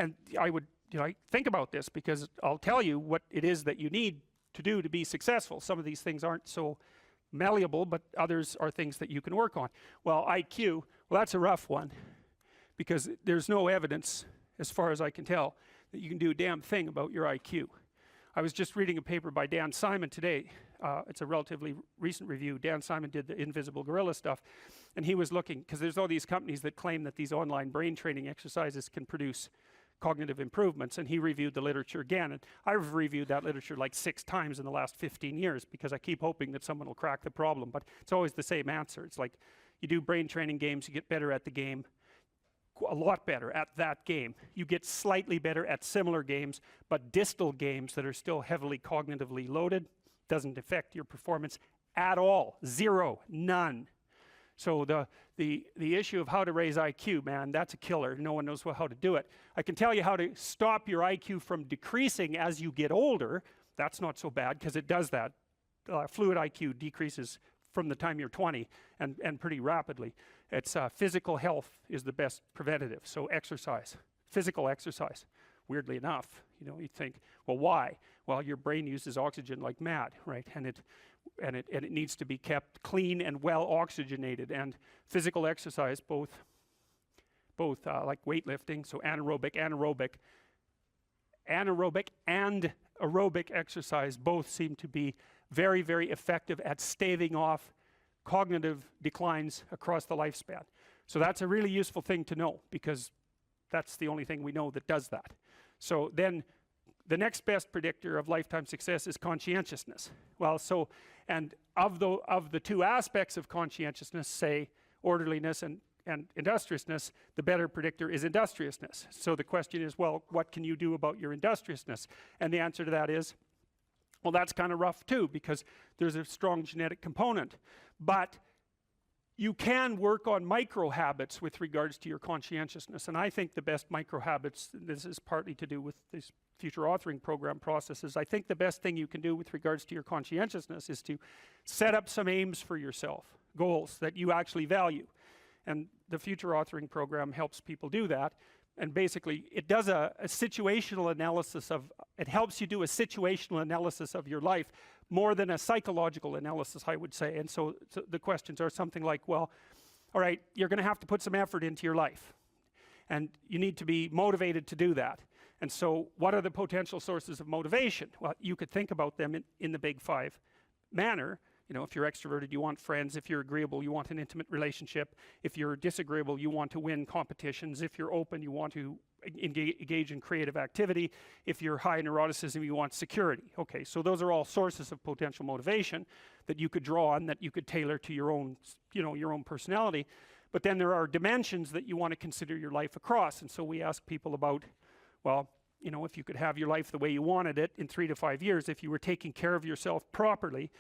and I would, think about this, because I'll tell you what it is that you need to do to be successful. Some of these things aren't so malleable, but others are things that you can work on. Well, IQ, well, that's a rough one, because there's no evidence, as far as I can tell, that you can do a damn thing about your IQ. I was just reading a paper by Dan Simon today. It's a relatively recent review. Dan Simon did the invisible gorilla stuff, and he was looking, because there's all these companies that claim that these online brain training exercises can produce cognitive improvements, and he reviewed the literature again, and I've reviewed that literature like 6 times in the last 15 years, because I keep hoping that someone will crack the problem, but it's always the same answer. It's like, you do brain training games, you get better at the game, a lot better at that game. You get slightly better at similar games, but distal games that are still heavily cognitively loaded doesn't affect your performance at all. Zero, none. So the issue of how to raise IQ, man, that's a killer. No one knows how to do it. I can tell you how to stop your IQ from decreasing as you get older. That's not so bad, because it does that. Fluid IQ decreases from the time you're 20, and pretty rapidly. It's physical health is the best preventative. So exercise, physical exercise. Weirdly enough, you think, well, why? Well, your brain uses oxygen like mad, right? And it needs to be kept clean and well oxygenated. And physical exercise, both like weightlifting, so anaerobic and aerobic exercise, both seem to be very, very effective at staving off cognitive declines across the lifespan. So that's a really useful thing to know, because that's the only thing we know that does that. So then the next best predictor of lifetime success is conscientiousness. Well, so, and of the 2 aspects of conscientiousness, say orderliness and industriousness, the better predictor is industriousness. So the question is, well, what can you do about your industriousness? And the answer to that is, well, that's kind of rough too, because there's a strong genetic component. But you can work on micro habits with regards to your conscientiousness, and I think the best micro habits, this is partly to do with this future authoring program processes, I think the best thing you can do with regards to your conscientiousness is to set up some aims for yourself, goals that you actually value. And the future authoring program helps people do that. And basically it does a situational analysis of, it helps you do a situational analysis of your life more than a psychological analysis, I would say. And so the questions are something like, well, all right, you're going to have to put some effort into your life, and you need to be motivated to do that. And so what are the potential sources of motivation? Well, you could think about them in the big 5 manner. If you're extroverted, you want friends. If you're agreeable, you want an intimate relationship. If you're disagreeable, you want to win competitions. If you're open, you want to engage in creative activity. If you're high neuroticism, you want security. Okay, so those are all sources of potential motivation that you could draw on, that you could tailor to your own, your own personality. But then there are dimensions that you want to consider your life across. And so we ask people about, well, if you could have your life the way you wanted it in 3 to 5 years, if you were taking care of yourself properly,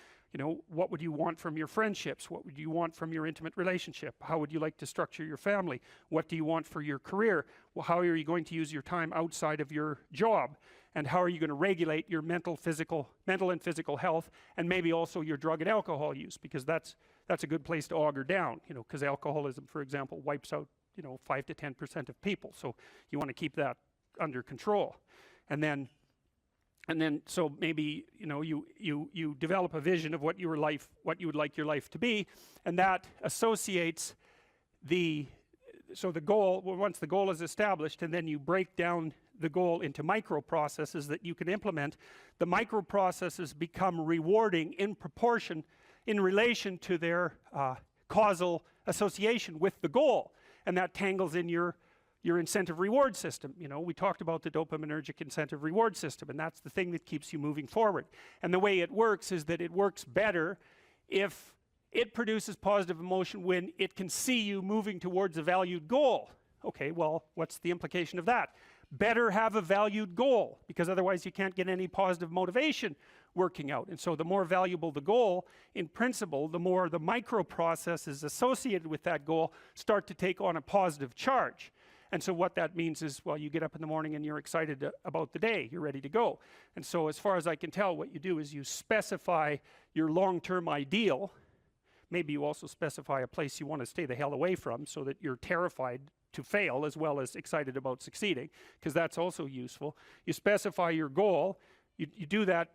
what would you want from your friendships? What would you want from your intimate relationship? How would you like to structure your family? What do you want for your career? Well, how are you going to use your time outside of your job? And how are you going to regulate your mental and physical health, and maybe also your drug and alcohol use? Because that's a good place to auger down, because alcoholism, for example, wipes out, 5 to 10% of people. So you want to keep that under control. And then so maybe you develop a vision of what you would like your life to be, and that associates the goal. Well, once the goal is established, and then you break down the goal into micro processes that you can implement, the micro processes become rewarding in proportion, in relation to their causal association with the goal, and that tangles in your incentive reward system. We talked about the dopaminergic incentive reward system, and that's the thing that keeps you moving forward. And the way it works is that it works better if it produces positive emotion when it can see you moving towards a valued goal. Okay, well, what's the implication of that? Better have a valued goal, because otherwise you can't get any positive motivation working out. And so the more valuable the goal, in principle, the more the micro processes associated with that goal start to take on a positive charge. And so what that means is, well, you get up in the morning and you're excited about the day, you're ready to go. And so as far as I can tell, what you do is you specify your long-term ideal. Maybe you also specify a place you want to stay the hell away from, so that you're terrified to fail as well as excited about succeeding, because that's also useful. You specify your goal. You do that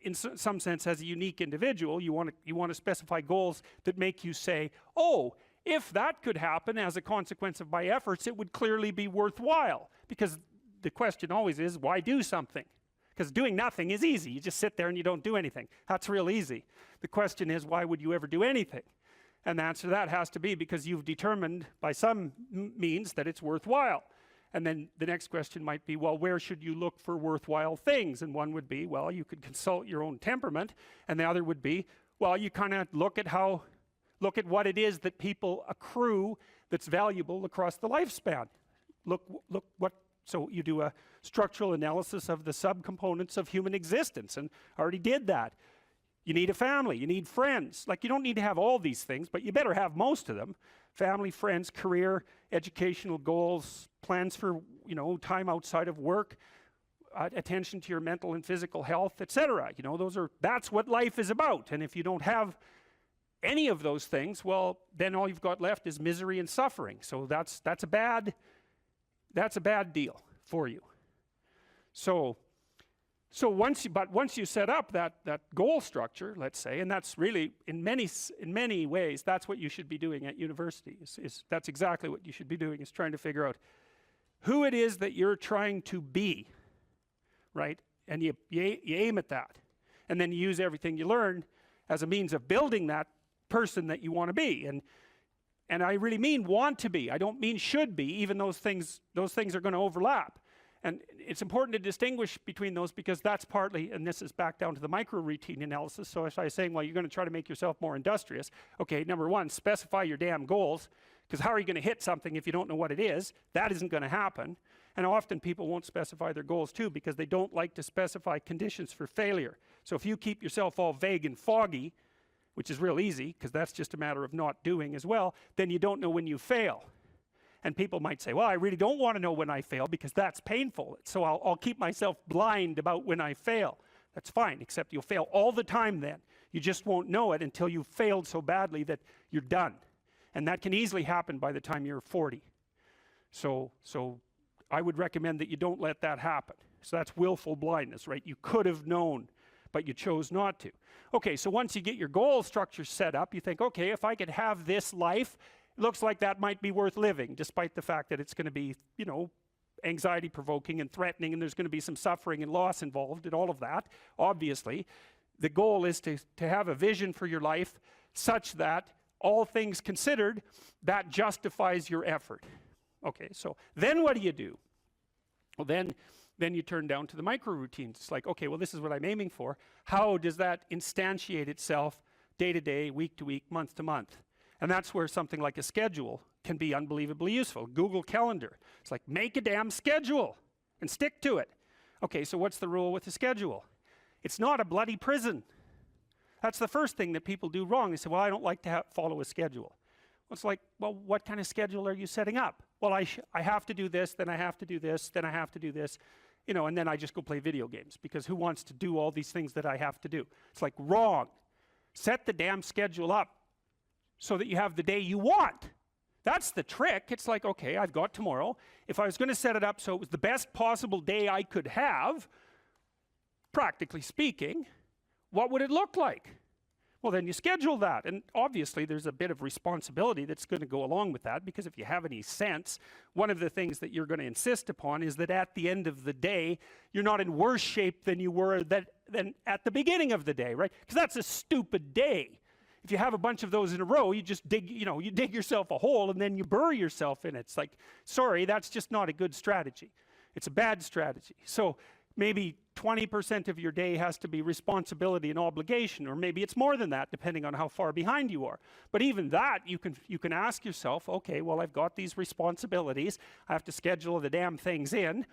in some sense as a unique individual. You want to specify goals that make you say, oh, if that could happen as a consequence of my efforts, it would clearly be worthwhile. Because the question always is, why do something? Because doing nothing is easy. You just sit there and you don't do anything. That's real easy. The question is, why would you ever do anything? And the answer to that has to be because you've determined by some means that it's worthwhile. And then the next question might be, well, where should you look for worthwhile things? And one would be, well, you could consult your own temperament. And the other would be, well, you kind of look at what it is that people accrue that's valuable across the lifespan. So you do a structural analysis of the subcomponents of human existence, and I already did that. You need a family, you need friends. Like, you don't need to have all these things, but you better have most of them. Family, friends, career, educational goals, plans for, time outside of work, attention to your mental and physical health, etc. That's what life is about. And if you don't have any of those things, well, then all you've got left is misery and suffering. So that's a bad deal for you. So once you set up that goal structure, let's say, and that's really in many ways that's what you should be doing at university. That's exactly what you should be doing, is trying to figure out who it is that you're trying to be, right? And you aim at that, and then you use everything you learn as a means of building that person that you want to be. And I really mean want to be. I don't mean should be. Even those things are going to overlap. And it's important to distinguish between those, because that's partly, and this is back down to the micro-routine analysis. So as I was saying, well, you're going to try to make yourself more industrious. Okay, number one, specify your damn goals, because how are you going to hit something if you don't know what it is? That isn't going to happen. And often people won't specify their goals too, because they don't like to specify conditions for failure. So if you keep yourself all vague and foggy, which is real easy, because that's just a matter of not doing as well, then you don't know when you fail. And people might say, well, I really don't want to know when I fail because that's painful. So I'll keep myself blind about when I fail. That's fine, except you'll fail all the time then. You just won't know it until you've failed so badly that you're done. And that can easily happen by the time you're 40. So I would recommend that you don't let that happen. So that's willful blindness, right? You could have known, but you chose not to. Okay, so once you get your goal structure set up, you think, okay, if I could have this life, it looks like that might be worth living, despite the fact that it's going to be, anxiety provoking and threatening, and there's going to be some suffering and loss involved in all of that. Obviously, the goal is to have a vision for your life such that, all things considered, that justifies your effort. Okay, so then what do? Well, then you turn down to the micro routines. It's like, okay, well, this is what I'm aiming for. How does that instantiate itself day to day, week to week, month to month? And that's where something like a schedule can be unbelievably useful. Google Calendar. It's like, make a damn schedule and stick to it. Okay, so what's the rule with the schedule? It's not a bloody prison. That's the first thing that people do wrong. They say, well, I don't like to follow a schedule. Well, it's like, well, what kind of schedule are you setting up? Well, I have to do this, then I have to do this, then I have to do this, and then I just go play video games, because who wants to do all these things that I have to do? It's like, wrong. Set the damn schedule up so that you have the day you want. That's the trick. It's like, okay, I've got tomorrow. If I was going to set it up so it was the best possible day I could have, practically speaking, what would it look like? Well, then you schedule that. And obviously, there's a bit of responsibility that's going to go along with that, because if you have any sense, one of the things that you're going to insist upon is that at the end of the day, you're not in worse shape than you were than at the beginning of the day, right? Because that's a stupid day. If you have a bunch of those in a row, you just dig yourself a hole and then you bury yourself in it. It's like, sorry, that's just not a good strategy. It's a bad strategy. So maybe 20% of your day has to be responsibility and obligation, or maybe it's more than that, depending on how far behind you are. But even that, you can ask yourself, okay, well, I've got these responsibilities. I have to schedule the damn things in.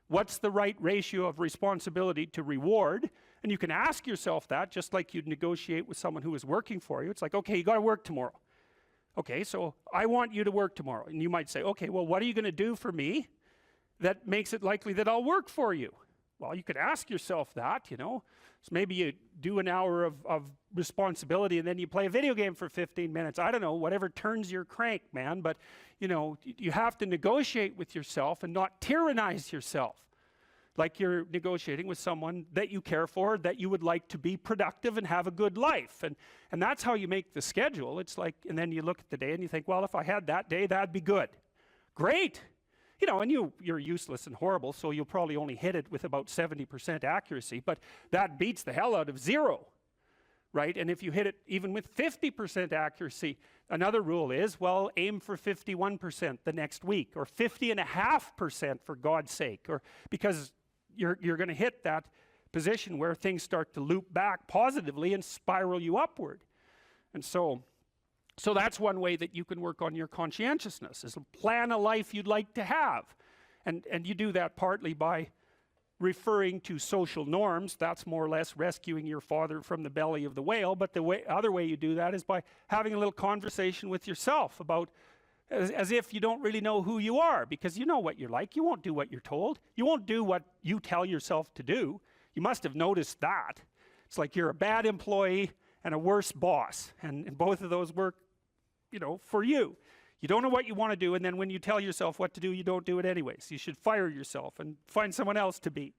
What's the right ratio of responsibility to reward? And you can ask yourself that, just like you'd negotiate with someone who is working for you. It's like, okay, you got to work tomorrow. Okay, so I want you to work tomorrow. And you might say, okay, well, what are you going to do for me that makes it likely that I'll work for you? Well, you could ask yourself that, you know. So maybe you do an hour of responsibility and then you play a video game for 15 minutes. I don't know, whatever turns your crank, man. But, you know, you have to negotiate with yourself and not tyrannize yourself. Like you're negotiating with someone that you care for, that you would like to be productive and have a good life. And that's how you make the schedule. It's like, and then you look at the day and you think, well, if I had that day, that'd be good. Great. You know, and you're useless and horrible, so you'll probably only hit it with about 70% accuracy, but that beats the hell out of 0, right? And if you hit it even with 50% accuracy, another rule is, well, aim for 51% the next week, or 50.5% for God's sake, or because you're going to hit that position where things start to loop back positively and spiral you upward. And so that's one way that you can work on your conscientiousness, is plan a life you'd like to have. And you do that partly by referring to social norms. That's more or less rescuing your father from the belly of the whale. But the other way you do that is by having a little conversation with yourself about, as if you don't really know who you are, because you know what you're like. You won't do what you're told. You won't do what you tell yourself to do. You must have noticed that. It's like you're a bad employee and a worse boss. And both of those work, you know, for you. You don't know what you want to do, and then when you tell yourself what to do, you don't do it anyways. You should fire yourself and find someone else to be.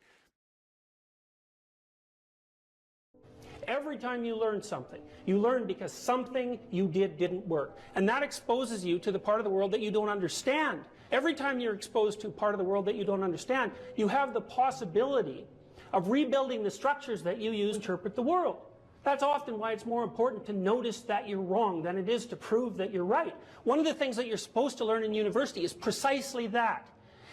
Every time you learn something, you learn because something you did didn't work. And that exposes you to the part of the world that you don't understand. Every time you're exposed to a part of the world that you don't understand, you have the possibility of rebuilding the structures that you use to interpret the world. That's often why it's more important to notice that you're wrong than it is to prove that you're right. One of the things that you're supposed to learn in university is precisely that.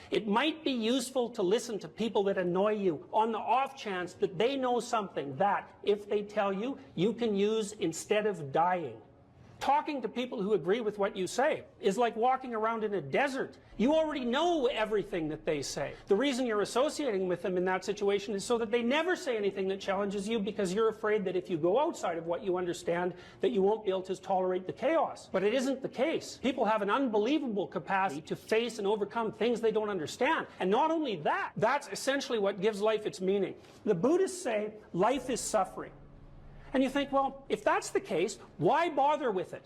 It might be useful to listen to people that annoy you on the off chance that they know something that, if they tell you, you can use instead of dying. Talking to people who agree with what you say is like walking around in a desert. You already know everything that they say. The reason you're associating with them in that situation is so that they never say anything that challenges you, because you're afraid that if you go outside of what you understand, that you won't be able to tolerate the chaos. But it isn't the case. People have an unbelievable capacity to face and overcome things they don't understand. And not only that, that's essentially what gives life its meaning. The Buddhists say life is suffering. And you think, well, if that's the case, why bother with it?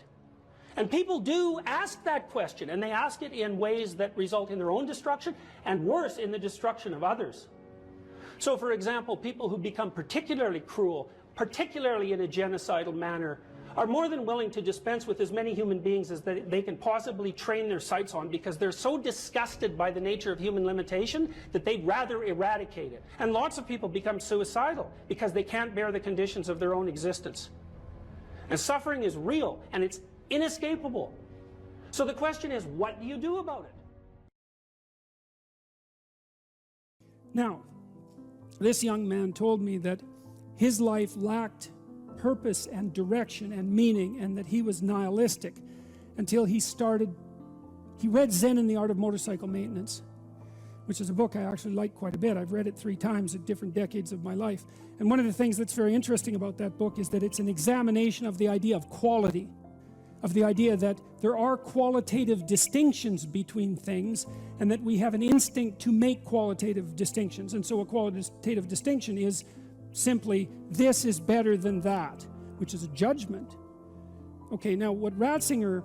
And people do ask that question, and they ask it in ways that result in their own destruction, and worse, in the destruction of others. So, for example, people who become particularly cruel, particularly in a genocidal manner, are more than willing to dispense with as many human beings as they can possibly train their sights on, because they're so disgusted by the nature of human limitation that they'd rather eradicate it. And lots of people become suicidal because they can't bear the conditions of their own existence. And suffering is real, and it's inescapable. So the question is, what do you do about it? Now, this young man told me that his life lacked purpose and direction and meaning, and that he was nihilistic until he read Zen and the Art of Motorcycle Maintenance, which is a book I actually like quite a bit. I've read it 3 times at different decades of my life. And one of the things that's very interesting about that book is that it's an examination of the idea of quality, of the idea that there are qualitative distinctions between things, and that we have an instinct to make qualitative distinctions. And so a qualitative distinction is simply, this is better than that, which is a judgment. Okay, now what Ratzinger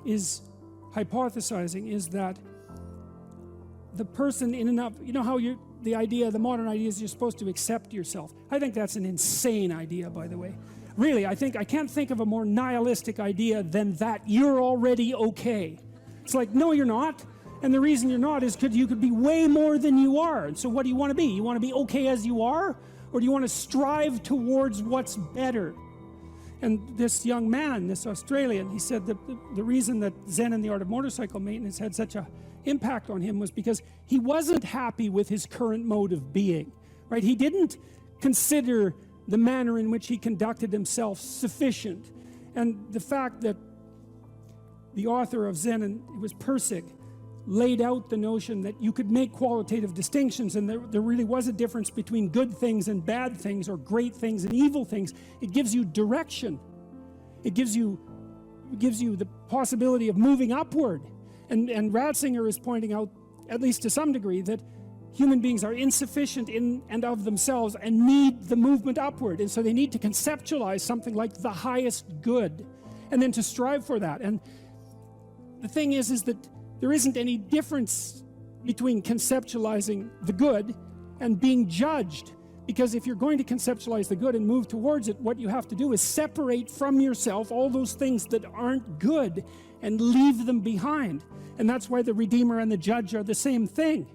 is hypothesizing is that the person in and of, you know how the modern idea is you're supposed to accept yourself. I think that's an insane idea, by the way. Really, I can't think of a more nihilistic idea than that you're already okay. It's like, no, you're not. And the reason you're not is because you could be way more than you are. And so what do you want to be? You want to be okay as you are? Or do you want to strive towards what's better? And this young man, this Australian, he said that the reason that Zen and the Art of Motorcycle Maintenance had such an impact on him was because he wasn't happy with his current mode of being, right? He didn't consider the manner in which he conducted himself sufficient. And the fact that the author of Zen, and it was Persig, laid out the notion that you could make qualitative distinctions, and there really was a difference between good things and bad things, or great things and evil things. It gives you direction. It gives you the possibility of moving upward. And Ratzinger is pointing out, at least to some degree, that human beings are insufficient in and of themselves and need the movement upward, and so they need to conceptualize something like the highest good and then to strive for that. And the thing is that there isn't any difference between conceptualizing the good and being judged, because if you're going to conceptualize the good and move towards it, what you have to do is separate from yourself all those things that aren't good and leave them behind. And that's why the Redeemer and the Judge are the same thing.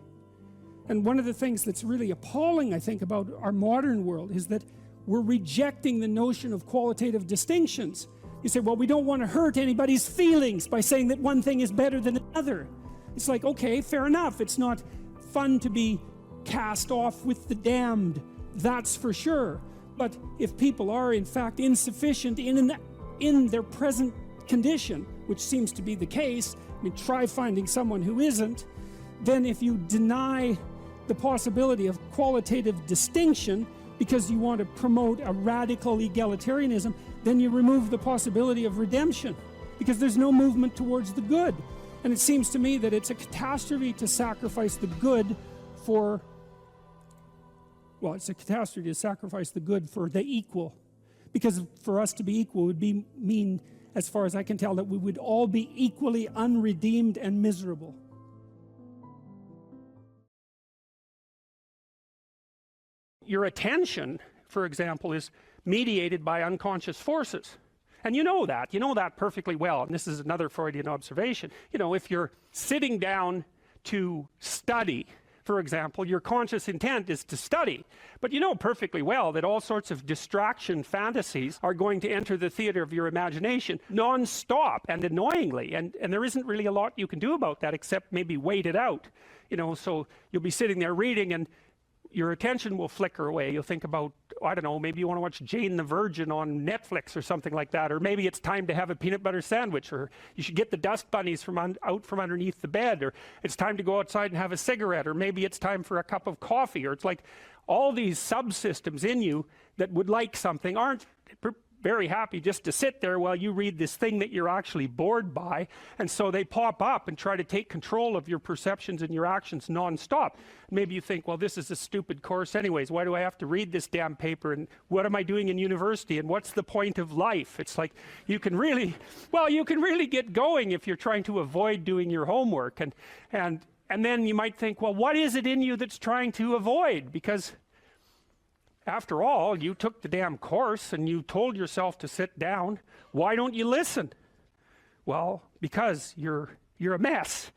And one of the things that's really appalling, I think, about our modern world is that we're rejecting the notion of qualitative distinctions. You say, well, we don't want to hurt anybody's feelings by saying that one thing is better than another. It's like, okay, fair enough. It's not fun to be cast off with the damned, that's for sure. But if people are in fact insufficient in their present condition, which seems to be the case, I mean, try finding someone who isn't, then if you deny the possibility of qualitative distinction because you want to promote a radical egalitarianism, then you remove the possibility of redemption, because there's no movement towards the good. And it seems to me that it's a catastrophe to sacrifice the good for, well, it's a catastrophe to sacrifice the good for the equal. Because for us to be equal would mean, as far as I can tell, that we would all be equally unredeemed and miserable. Your attention, for example, is mediated by unconscious forces. And you know that perfectly well. And this is another Freudian observation. You know, if you're sitting down to study, for example, your conscious intent is to study. But you know perfectly well that all sorts of distraction fantasies are going to enter the theater of your imagination non-stop and annoyingly. And there isn't really a lot you can do about that except maybe wait it out. You know, so you'll be sitting there reading and your attention will flicker away. You'll think about, I don't know, maybe you want to watch Jane the Virgin on Netflix or something like that, or maybe it's time to have a peanut butter sandwich, or you should get the dust bunnies out from underneath the bed, or it's time to go outside and have a cigarette, or maybe it's time for a cup of coffee, or it's like all these subsystems in you that would like something aren't very happy just to sit there while you read this thing that you're actually bored by, and so they pop up and try to take control of your perceptions and your actions non-stop. Maybe you think, well, this is a stupid course anyways, why do I have to read this damn paper, and what am I doing in university, and what's the point of life? It's like you can really get going if you're trying to avoid doing your homework, and then you might think, well, what is it in you that's trying to avoid? Because after all, you took the damn course and you told yourself to sit down. Why don't you listen? Well, because you're a mess.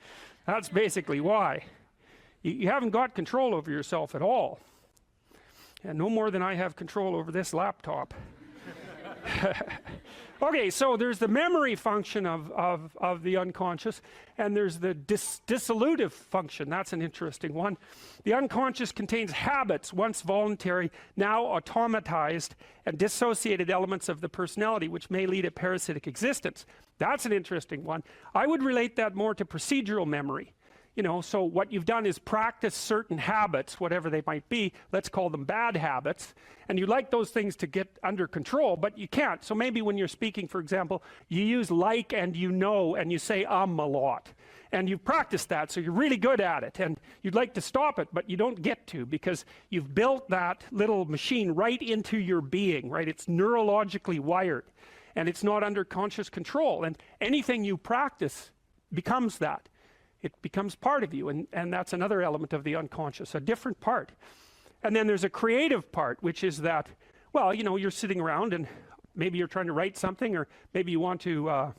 That's basically why. You haven't got control over yourself at all. And no more than I have control over this laptop. Okay, so there's the memory function of the unconscious, and there's the dissolutive function. That's an interesting one. The unconscious contains habits, once voluntary, now automatized, and dissociated elements of the personality, which may lead a parasitic existence. That's an interesting one. I would relate that more to procedural memory. You know, so what you've done is practice certain habits, whatever they might be, let's call them bad habits, and you like those things to get under control, but you can't. So maybe when you're speaking, for example, you use like and you know, and you say a lot. And you've practiced that, so you're really good at it, and you'd like to stop it, but you don't get to, because you've built that little machine right into your being, right? It's neurologically wired, and it's not under conscious control, and anything you practice becomes that. It becomes part of you, and that's another element of the unconscious, a different part. And then there's a creative part, which is that, well, you know, you're sitting around and maybe you're trying to write something, or maybe you want to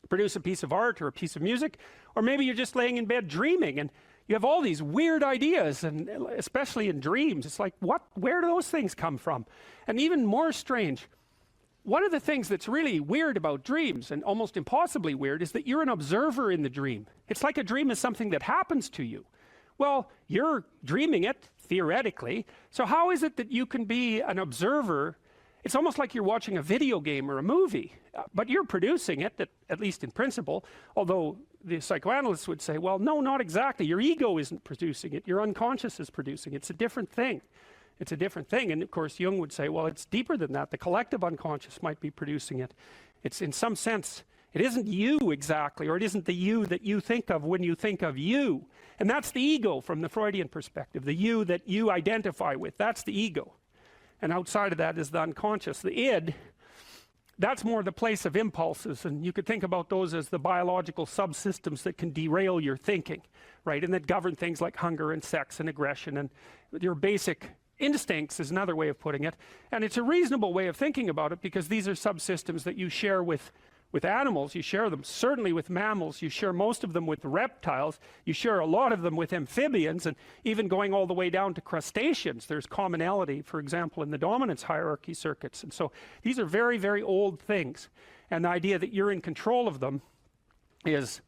produce a piece of art or a piece of music, or maybe you're just laying in bed dreaming and you have all these weird ideas, and especially in dreams, it's like, where do those things come from? And even more strange, one of the things that's really weird about dreams, and almost impossibly weird, is that you're an observer in the dream. It's like a dream is something that happens to you. Well, you're dreaming it, theoretically, so how is it that you can be an observer? It's almost like you're watching a video game or a movie, but you're producing it, at least in principle, although the psychoanalysts would say, well, no, not exactly. Your ego isn't producing it, your unconscious is producing it. It's a different thing. It's a different thing. And of course, Jung would say, well, it's deeper than that. The collective unconscious might be producing it. It's in some sense, It isn't you exactly, or it isn't the you that you think of when you think of you. And that's the ego from the Freudian perspective, the you that you identify with. That's the ego. And outside of that is the unconscious. The id, that's more the place of impulses, and you could think about those as the biological subsystems that can derail your thinking, right? And that govern things like hunger and sex and aggression, and your basic instincts is another way of putting it. And it's a reasonable way of thinking about it, because these are subsystems that you share with animals. You share them certainly with mammals, you share most of them with reptiles, you share a lot of them with amphibians, and even going all the way down to crustaceans there's commonality, for example in the dominance hierarchy circuits. And so these are very, very old things, and the idea that you're in control of them is,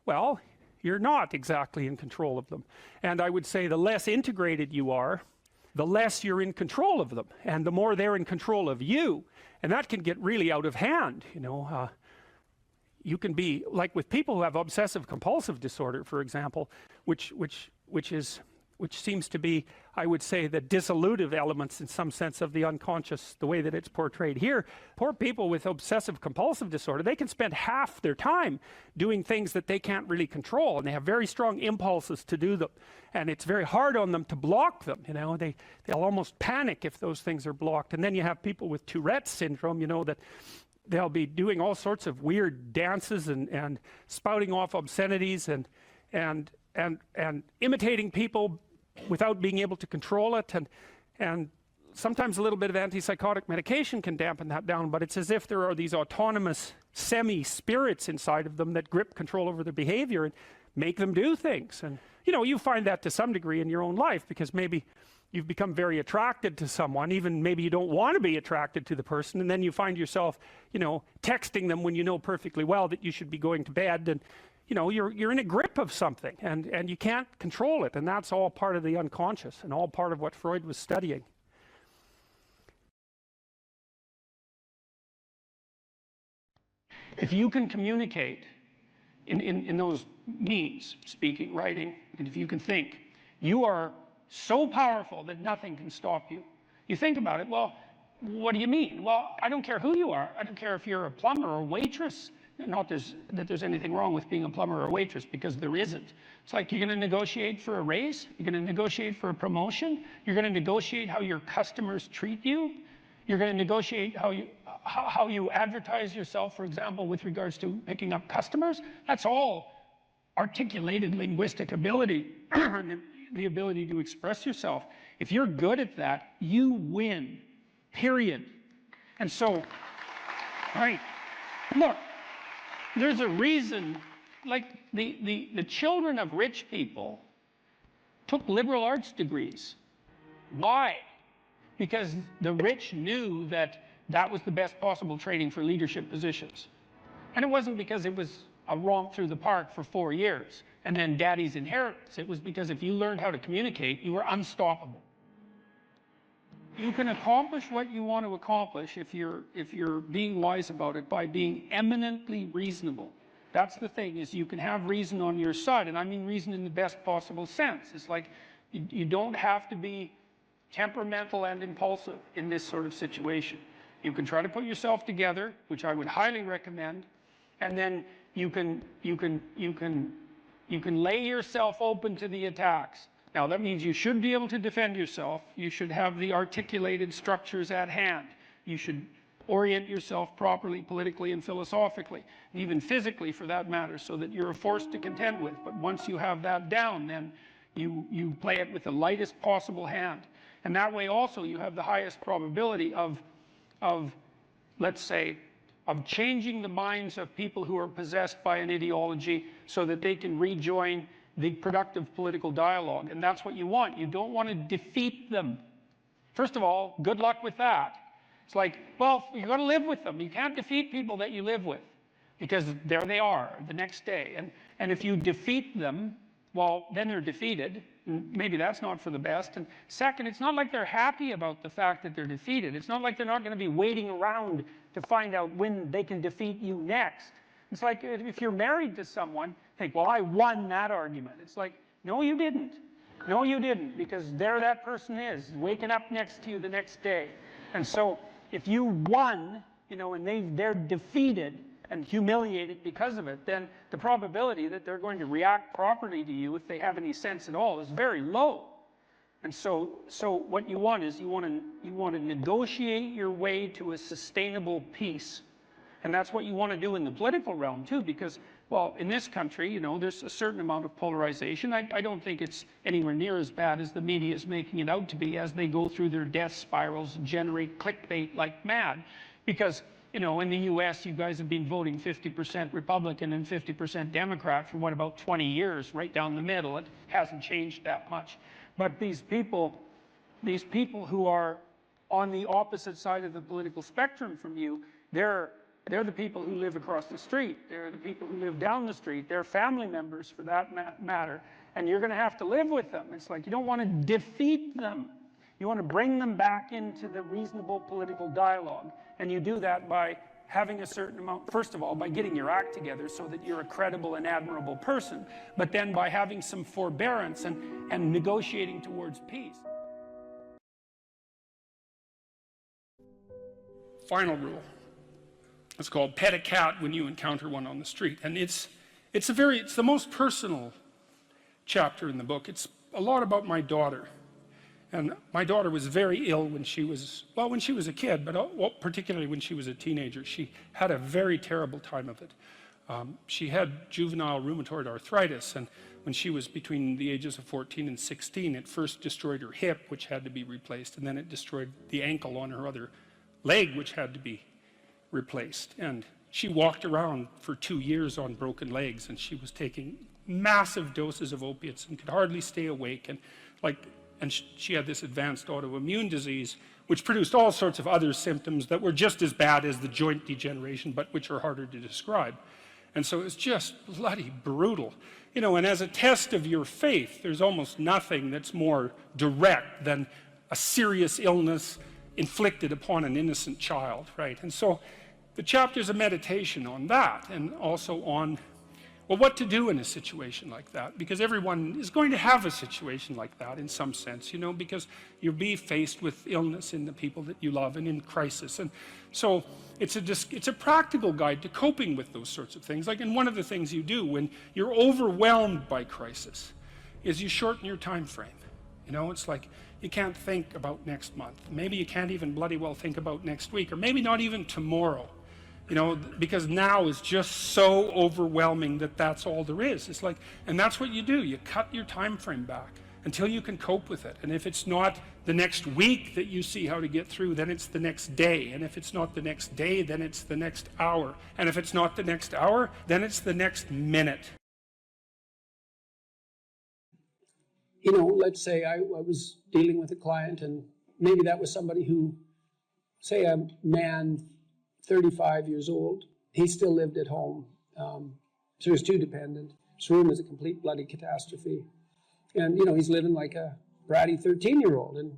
well, you're not exactly in control of them. And I would say the less integrated you are, the less you're in control of them, and the more they're in control of you. And that can get really out of hand, you know. You can be, like with people who have obsessive compulsive disorder, for example, which seems to be, I would say, the dissolutive elements in some sense of the unconscious, the way that it's portrayed here. Poor people with obsessive compulsive disorder, they can spend half their time doing things that they can't really control, and they have very strong impulses to do them, and it's very hard on them to block them, you know. They'll almost panic if those things are blocked. And then you have people with Tourette's syndrome, you know, that they'll be doing all sorts of weird dances and spouting off obscenities and imitating people without being able to control it, and sometimes a little bit of antipsychotic medication can dampen that down, but it's as if there are these autonomous semi-spirits inside of them that grip control over their behavior and make them do things. And you know, you find that to some degree in your own life, because maybe you've become very attracted to someone, even maybe you don't want to be attracted to the person, and then you find yourself, you know, texting them when you know perfectly well that you should be going to bed, and you know, you're in a grip of something, and you can't control it, and that's all part of the unconscious and all part of what Freud was studying. If you can communicate in those means, speaking, writing, and if you can think, you are so powerful that nothing can stop you. You think about it, well, what do you mean? Well, I don't care who you are. I don't care if you're a plumber or a waitress. Not that there's anything wrong with being a plumber or a waitress, because there isn't. It's like, you're going to negotiate for a raise, you're going to negotiate for a promotion, you're going to negotiate how your customers treat you, you're going to negotiate how you advertise yourself, for example, with regards to picking up customers. That's all articulated linguistic ability, the ability to express yourself. If you're good at that, you win, period. And so, right, look, there's a reason, like the children of rich people took liberal arts degrees. Why? Because the rich knew that that was the best possible training for leadership positions. And it wasn't because it was a romp through the park for 4 years and then daddy's inheritance. It was because if you learned how to communicate, you were unstoppable. You can accomplish what you want to accomplish if you're being wise about it by being eminently reasonable. That's the thing, is you can have reason on your side, and I mean reason in the best possible sense. It's like you don't have to be temperamental and impulsive in this sort of situation. You can try to put yourself together, which I would highly recommend, and then you can lay yourself open to the attacks. Now, that means you should be able to defend yourself. You should have the articulated structures at hand. You should orient yourself properly, politically and philosophically, and even physically for that matter, so that you're a force to contend with. But once you have that down, then you play it with the lightest possible hand. And that way also you have the highest probability of let's say, of changing the minds of people who are possessed by an ideology so that they can rejoin the productive political dialogue. And that's what you want. You don't want to defeat them. First of all, good luck with that. It's like, well, you're going to live with them. You can't defeat people that you live with, because there they are the next day. And if you defeat them, well, then they're defeated. And maybe that's not for the best. And second, it's not like they're happy about the fact that they're defeated. It's not like they're not going to be waiting around to find out when they can defeat you next. It's like if you're married to someone, think, well, I won that argument. It's like, no, you didn't. No, you didn't, because there that person is, waking up next to you the next day. And so if you won, you know, and they're defeated and humiliated because of it, then the probability that they're going to react properly to you, if they have any sense at all, is very low. And so what you want is you want to negotiate your way to a sustainable peace. And that's what you want to do in the political realm too, because, well, in this country, you know, there's a certain amount of polarization. I don't think it's anywhere near as bad as the media is making it out to be, as they go through their death spirals and generate clickbait like mad. Because, you know, in the US, you guys have been voting 50% Republican and 50% Democrat for what, about 20 years, right down the middle. It hasn't changed that much. But these people who are on the opposite side of the political spectrum from you, they're the people who live across the street. They're the people who live down the street. They're family members, for that matter. And you're going to have to live with them. It's like you don't want to defeat them. You want to bring them back into the reasonable political dialogue. And you do that by having a certain amount, first of all, by getting your act together so that you're a credible and admirable person, but then by having some forbearance and negotiating towards peace. Final rule. It's called pet a cat when you encounter one on the street. And it's the most personal chapter in the book. It's a lot about my daughter. And my daughter was very ill when she was a kid, but particularly when she was a teenager. She had a very terrible time of it. She had juvenile rheumatoid arthritis, and when she was between the ages of 14 and 16, it first destroyed her hip, which had to be replaced, and then it destroyed the ankle on her other leg, which had to be replaced. And she walked around for 2 years on broken legs, and she was taking massive doses of opiates and could hardly stay awake. And she had this advanced autoimmune disease, which produced all sorts of other symptoms that were just as bad as the joint degeneration, but which are harder to describe. And so it's just bloody brutal. You know, and as a test of your faith, there's almost nothing that's more direct than a serious illness inflicted upon an innocent child, right? And so the chapter's a meditation on that, and also on, well, what to do in a situation like that, because everyone is going to have a situation like that in some sense, you know, because you'll be faced with illness in the people that you love and in crisis. And so it's a practical guide to coping with those sorts of things. Like, and one of the things you do when you're overwhelmed by crisis is you shorten your time frame. You know, it's like you can't think about next month. Maybe you can't even bloody well think about next week, or maybe not even tomorrow. You know, because now is just so overwhelming that that's all there is. It's like, and that's what you do. You cut your time frame back until you can cope with it. And if it's not the next week that you see how to get through, then it's the next day. And if it's not the next day, then it's the next hour. And if it's not the next hour, then it's the next minute. You know, let's say I was dealing with a client, and maybe that was somebody who, say a man 35 years old, he still lived at home. So he was too dependent. His room is a complete bloody catastrophe. And, you know, he's living like a bratty 13-year-old. And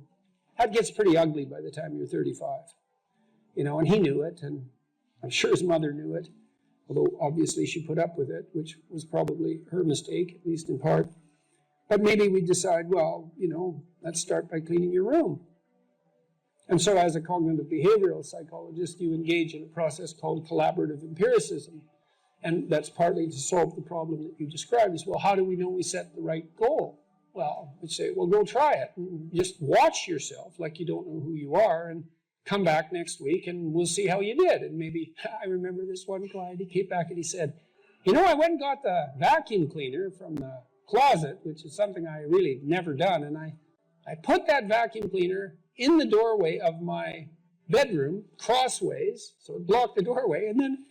that gets pretty ugly by the time you're 35. You know, and he knew it, and I'm sure his mother knew it, although obviously she put up with it, which was probably her mistake, at least in part. But maybe we decide, well, you know, let's start by cleaning your room. And so as a cognitive behavioral psychologist, you engage in a process called collaborative empiricism. And that's partly to solve the problem that you described. Is, well, how do we know we set the right goal? Well, we say, well, go try it. And just watch yourself like you don't know who you are, and come back next week and we'll see how you did. And maybe, I remember this one client, he came back and he said, you know, I went and got the vacuum cleaner from the closet, which is something I really never done. And I put that vacuum cleaner in the doorway of my bedroom, crossways, so it blocked the doorway, and then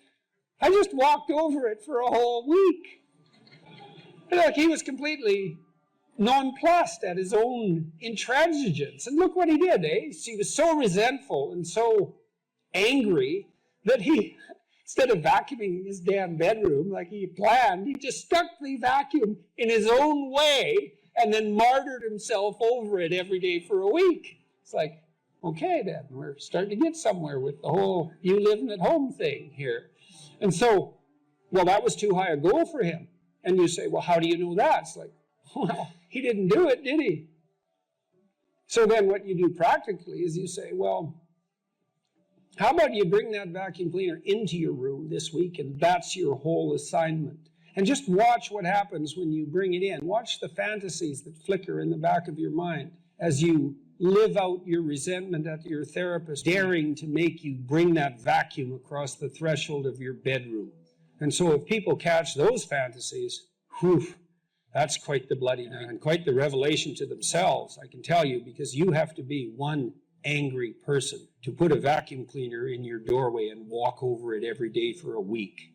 I just walked over it for a whole week. And look, he was completely nonplussed at his own intransigence. And look what he did, eh? He was so resentful and so angry that he, instead of vacuuming his damn bedroom like he planned, he just stuck the vacuum in his own way and then martyred himself over it every day for a week. It's like, okay then, we're starting to get somewhere with the whole you living at home thing here. And so, well, that was too high a goal for him. And you say, well, how do you know that? It's like, well, he didn't do it, did he? So then what you do practically is you say, well, How about you bring that vacuum cleaner into your room this week, and that's your whole assignment. And just watch what happens when you bring it in. Watch the fantasies that flicker in the back of your mind as you live out your resentment at your therapist, daring to make you bring that vacuum across the threshold of your bedroom. And so if people catch those fantasies, whew, that's quite the bloody night and quite the revelation to themselves, I can tell you, because you have to be one angry person to put a vacuum cleaner in your doorway and walk over it every day for a week.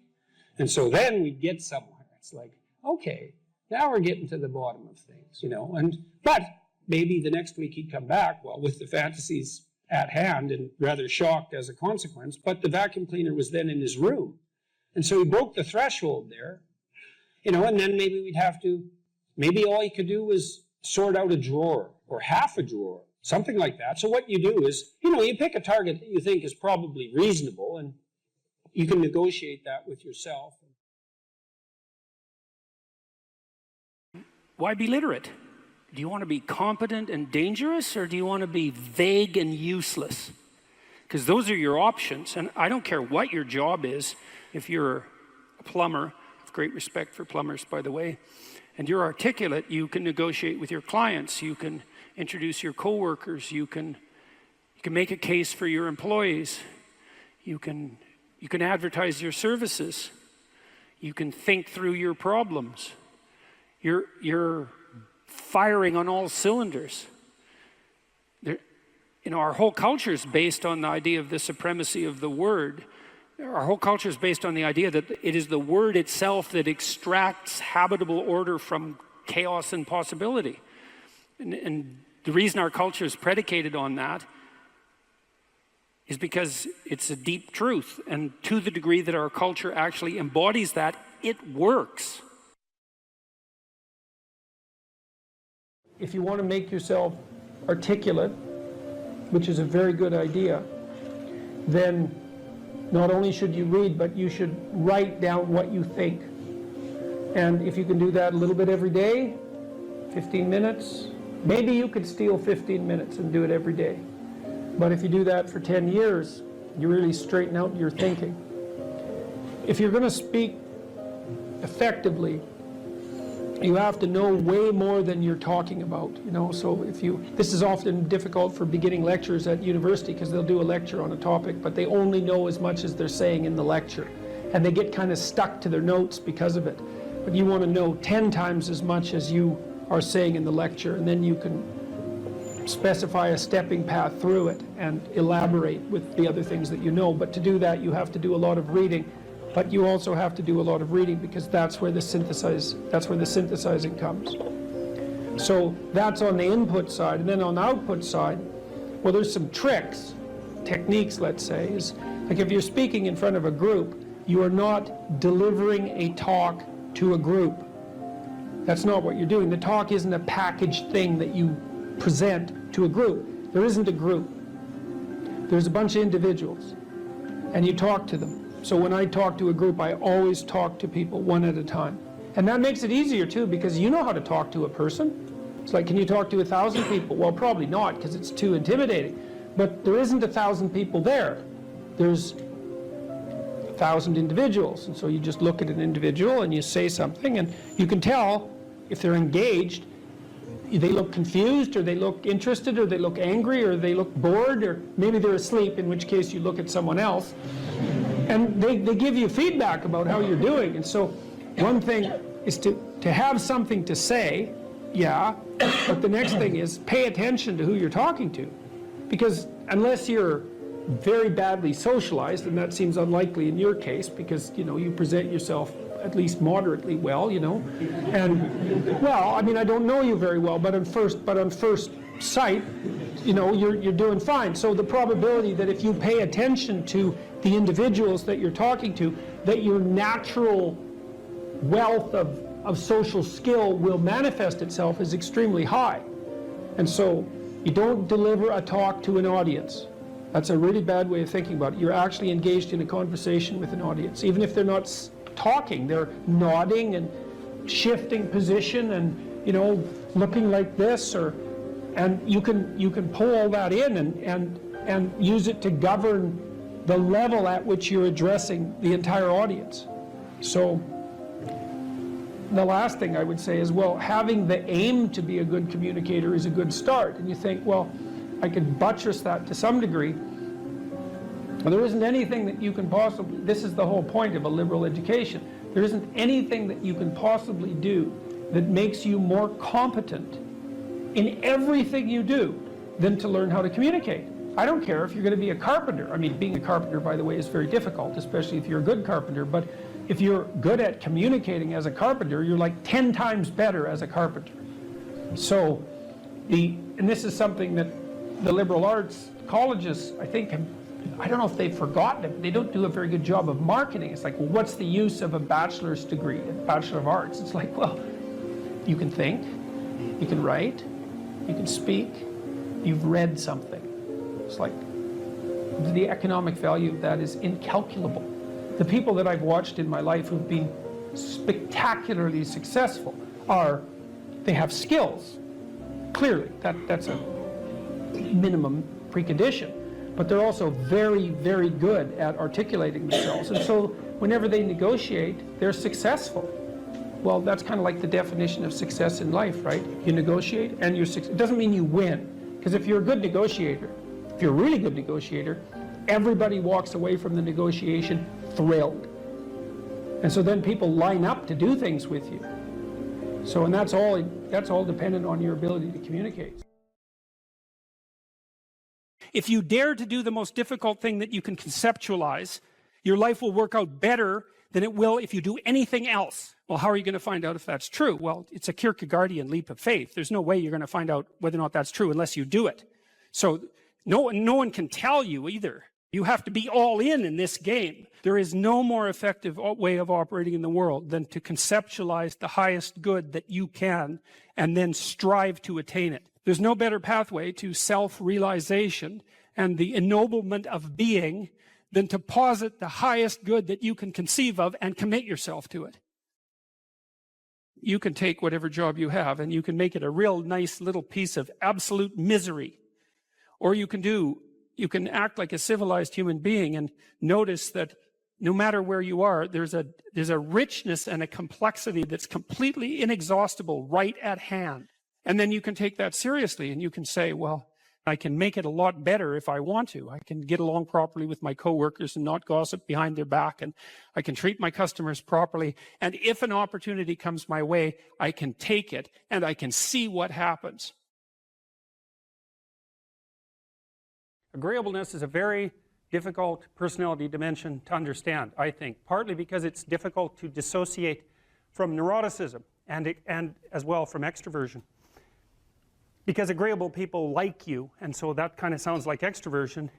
And so then we get somewhere. It's like, okay, now we're getting to the bottom of things, but maybe the next week he'd come back, well, with the fantasies at hand and rather shocked as a consequence, but the vacuum cleaner was then in his room. And so he broke the threshold there, and then maybe all he could do was sort out a drawer or half a drawer, something like that. So what you do is, you pick a target that you think is probably reasonable, and you can negotiate that with yourself. Why be literate? Do you want to be competent and dangerous, or do you want to be vague and useless? Because those are your options, and I don't care what your job is. If you're a plumber, I have great respect for plumbers, by the way, and you're articulate, you can negotiate with your clients, you can introduce your coworkers, you can make a case for your employees, you can advertise your services, you can think through your problems. You're firing on all cylinders. Our whole culture is based on the idea of the supremacy of the word. Our whole culture is based on the idea that it is the word itself that extracts habitable order from chaos and possibility. And the reason our culture is predicated on that is because it's a deep truth. And to the degree that our culture actually embodies that, it works. If you want to make yourself articulate, which is a very good idea, then not only should you read, but you should write down what you think. And if you can do that a little bit every day, 15 minutes, maybe you could steal 15 minutes and do it every day. But if you do that for 10 years, you really straighten out your thinking. If you're going to speak effectively, you have to know way more than you're talking about, so this is often difficult for beginning lecturers at university, because they'll do a lecture on a topic, but they only know as much as they're saying in the lecture, and they get kind of stuck to their notes because of it. But you want to know 10 times as much as you are saying in the lecture, and then you can specify a stepping path through it and elaborate with the other things that you know. But to do that, you have to do a lot of reading. But you also have to do a lot of reading, because that's where the synthesizing comes. So that's on the input side. And then on the output side, well, there's some techniques, let's say, is like if you're speaking in front of a group, you are not delivering a talk to a group. That's not what you're doing. The talk isn't a packaged thing that you present to a group. There isn't a group. There's a bunch of individuals, and you talk to them. So when I talk to a group, I always talk to people one at a time. And that makes it easier too, because you know how to talk to a person. It's like, can you talk to 1,000 people? Well, probably not, because it's too intimidating. But there isn't 1,000 people there. There's 1,000 individuals. And so you just look at an individual and you say something, and you can tell if they're engaged. They look confused, or they look interested, or they look angry, or they look bored, or maybe they're asleep, in which case you look at someone else. And they give you feedback about how you're doing. And so one thing is to have something to say, yeah, but the next thing is pay attention to who you're talking to. Because unless you're very badly socialized, and that seems unlikely in your case, because you present yourself at least moderately well, and well, I mean, I don't know you very well, but on first sight, you're doing fine. So the probability that if you pay attention to the individuals that you're talking to, that your natural wealth of social skill will manifest itself is extremely high. And so you don't deliver a talk to an audience. That's a really bad way of thinking about it. You're actually engaged in a conversation with an audience. Even if they're not talking, they're nodding and shifting position and looking like this, and you can pull all that in and use it to govern the level at which you're addressing the entire audience. So the last thing I would say is, well, having the aim to be a good communicator is a good start. And you think, well, I could buttress that to some degree. Well, there isn't anything that you can possibly, this is the whole point of a liberal education, there isn't anything that you can possibly do that makes you more competent in everything you do than to learn how to communicate. I don't care if you're going to be a carpenter. I mean, being a carpenter, by the way, is very difficult, especially if you're a good carpenter. But if you're good at communicating as a carpenter, you're like 10 times better as a carpenter. So, and this is something that the liberal arts colleges, I think, I don't know if they've forgotten it, but they don't do a very good job of marketing. It's like, well, what's the use of a bachelor's degree, a Bachelor of Arts? It's like, well, you can think, you can write, you can speak, you've read something. It's like, the economic value of that is incalculable. The people that I've watched in my life who've been spectacularly successful they have skills. Clearly, that's a minimum precondition. But they're also very, very good at articulating themselves. And so whenever they negotiate, they're successful. Well, that's kind of like the definition of success in life, right? You negotiate and it doesn't mean you win. Because if you're a good negotiator, if you're a really good negotiator, everybody walks away from the negotiation thrilled. And so then people line up to do things with you. So, and that's all dependent on your ability to communicate. If you dare to do the most difficult thing that you can conceptualize, your life will work out better than it will if you do anything else. Well, how are you going to find out if that's true? Well, it's a Kierkegaardian leap of faith. There's no way you're going to find out whether or not that's true unless you do it. So no one can tell you either. You have to be all in this game. There is no more effective way of operating in the world than to conceptualize the highest good that you can and then strive to attain it. There's no better pathway to self-realization and the ennoblement of being than to posit the highest good that you can conceive of and commit yourself to it. You can take whatever job you have and you can make it a real nice little piece of absolute misery. Or you can act like a civilized human being and notice that no matter where you are, there's a richness and a complexity that's completely inexhaustible right at hand. And then you can take that seriously and you can say, well, I can make it a lot better if I want to. I can get along properly with my coworkers and not gossip behind their back, and I can treat my customers properly. And if an opportunity comes my way, I can take it and I can see what happens. Agreeableness is a very difficult personality dimension to understand, I think, partly because it's difficult to dissociate from neuroticism and as well from extroversion. Because agreeable people like you, and so that kind of sounds like extroversion,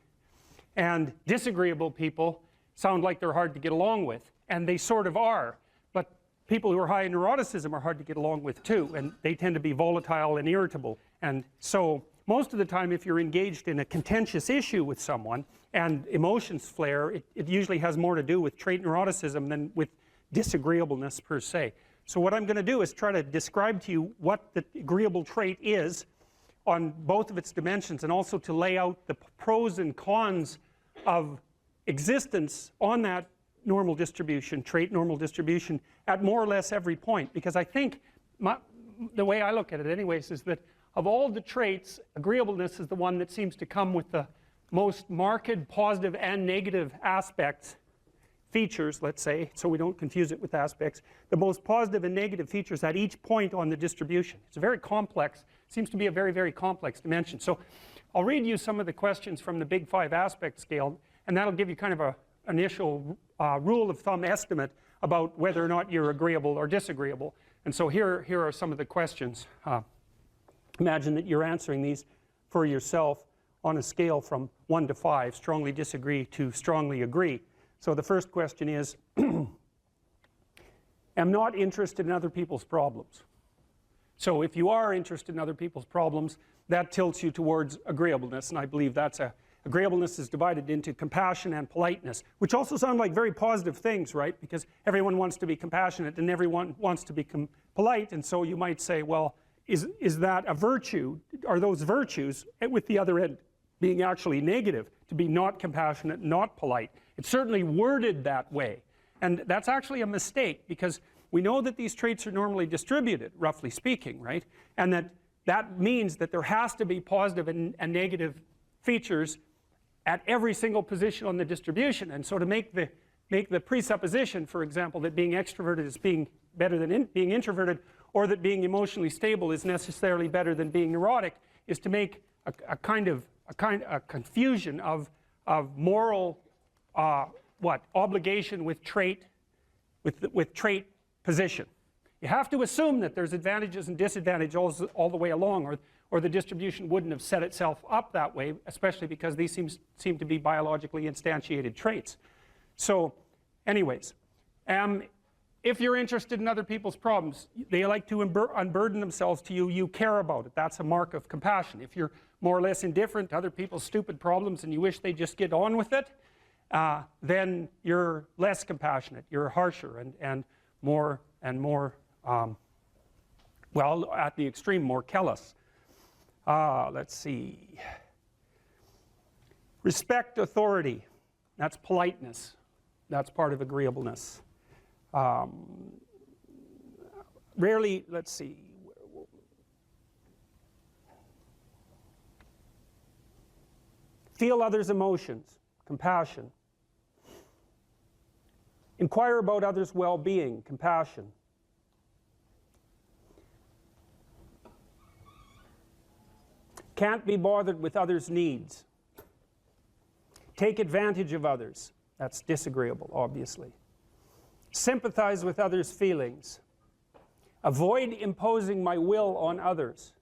and disagreeable people sound like they're hard to get along with, and they sort of are, but people who are high in neuroticism are hard to get along with too, and they tend to be volatile and irritable. And so most of the time, if you're engaged in a contentious issue with someone and emotions flare, it usually has more to do with trait neuroticism than with disagreeableness per se. So what I'm going to do is try to describe to you what the agreeable trait is on both of its dimensions, and also to lay out the pros and cons of existence on that normal distribution, trait normal distribution, at more or less every point. Because I think, the way I look at it anyways, is that of all the traits, agreeableness is the one that seems to come with the most marked positive and negative aspects, features, let's say, so we don't confuse it with aspects, the most positive and negative features at each point on the distribution. It's a very complex, seems to be a very, very complex dimension. So I'll read you some of the questions from the Big Five aspect scale, and that'll give you kind of an initial rule of thumb estimate about whether or not you're agreeable or disagreeable. And so here are some of the questions. Imagine that you're answering these for yourself on a scale from 1 to 5, strongly disagree to strongly agree. So the first question is, am not interested in other people's problems. So if you are interested in other people's problems, that tilts you towards agreeableness, and I believe agreeableness is divided into compassion and politeness, which also sound like very positive things, right? Because everyone wants to be compassionate and everyone wants to be polite, and so you might say, well, is that a virtue? Are those virtues with the other end being actually negative, to be not compassionate, not polite. It's certainly worded that way. And that's actually a mistake, because we know that these traits are normally distributed, roughly speaking, right? And that means that there has to be positive and negative features at every single position on the distribution. And so to make the presupposition, for example, that being extroverted is being better than being introverted, or that being emotionally stable is necessarily better than being neurotic, is to make a confusion of moral obligation with trait position. You have to assume that there's advantages and disadvantages all the way along, or the distribution wouldn't have set itself up that way, especially because these seem to be biologically instantiated traits. So anyways, if you're interested in other people's problems, they like to unburden themselves to you, you care about it. That's a mark of compassion. If you're more or less indifferent to other people's stupid problems and you wish they just get on with it, then you're less compassionate, you're harsher and more, well, at the extreme, more callous. Let's see. Respect authority. That's politeness. That's part of agreeableness. Rarely, let's see. Feel others' emotions, compassion. Inquire about others' well-being, compassion. Can't be bothered with others' needs. Take advantage of others. That's disagreeable, obviously. Sympathize with others' feelings. Avoid imposing my will on others.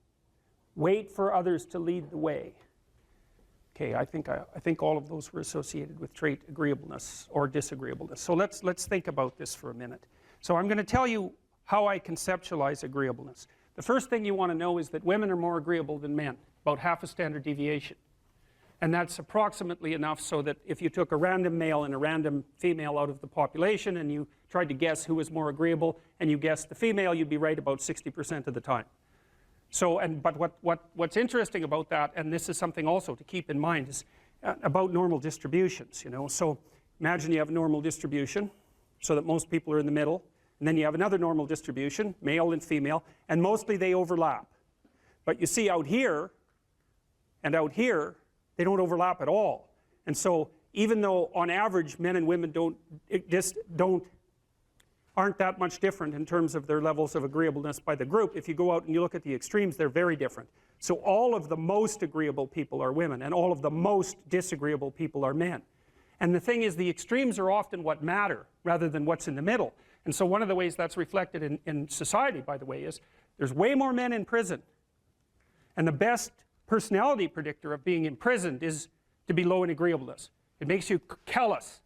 Wait for others to lead the way. Okay, I think all of those were associated with trait agreeableness or disagreeableness. So let's think about this for a minute. So I'm going to tell you how I conceptualize agreeableness. The first thing you want to know is that women are more agreeable than men, about half a standard deviation. And that's approximately enough so that if you took a random male and a random female out of the population and you tried to guess who was more agreeable and you guessed the female, you'd be right about 60% of the time. So, but what's interesting about that, and this is something also to keep in mind, is about normal distributions, you know. So imagine you have a normal distribution so that most people are in the middle, and then you have another normal distribution, male and female, and mostly they overlap. But you see out here and out here, they don't overlap at all. And so even though on average men and women aren't that much different in terms of their levels of agreeableness by the group, if you go out and you look at the extremes, they're very different. So all of the most agreeable people are women, and all of the most disagreeable people are men. And the thing is, the extremes are often what matter rather than what's in the middle. And so one of the ways that's reflected in society, by the way, is there's way more men in prison. And the best personality predictor of being imprisoned is to be low in agreeableness. It makes you callous.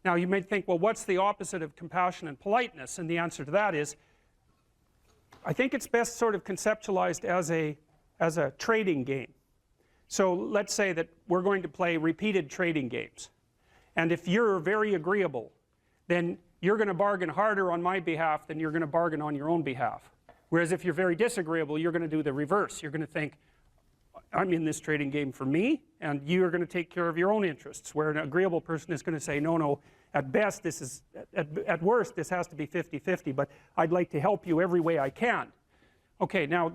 Now you might think, well, what's the opposite of compassion and politeness? And the answer to that is, I think it's best sort of conceptualized as a trading game. So let's say that we're going to play repeated trading games. And if you're very agreeable, then you're going to bargain harder on my behalf than you're going to bargain on your own behalf. Whereas if you're very disagreeable, you're going to do the reverse. You're going to think, I'm in this trading game for me, and you're going to take care of your own interests. Where an agreeable person is going to say, no, at best this is, at worst this has to be 50-50, but I'd like to help you every way I can. Okay, now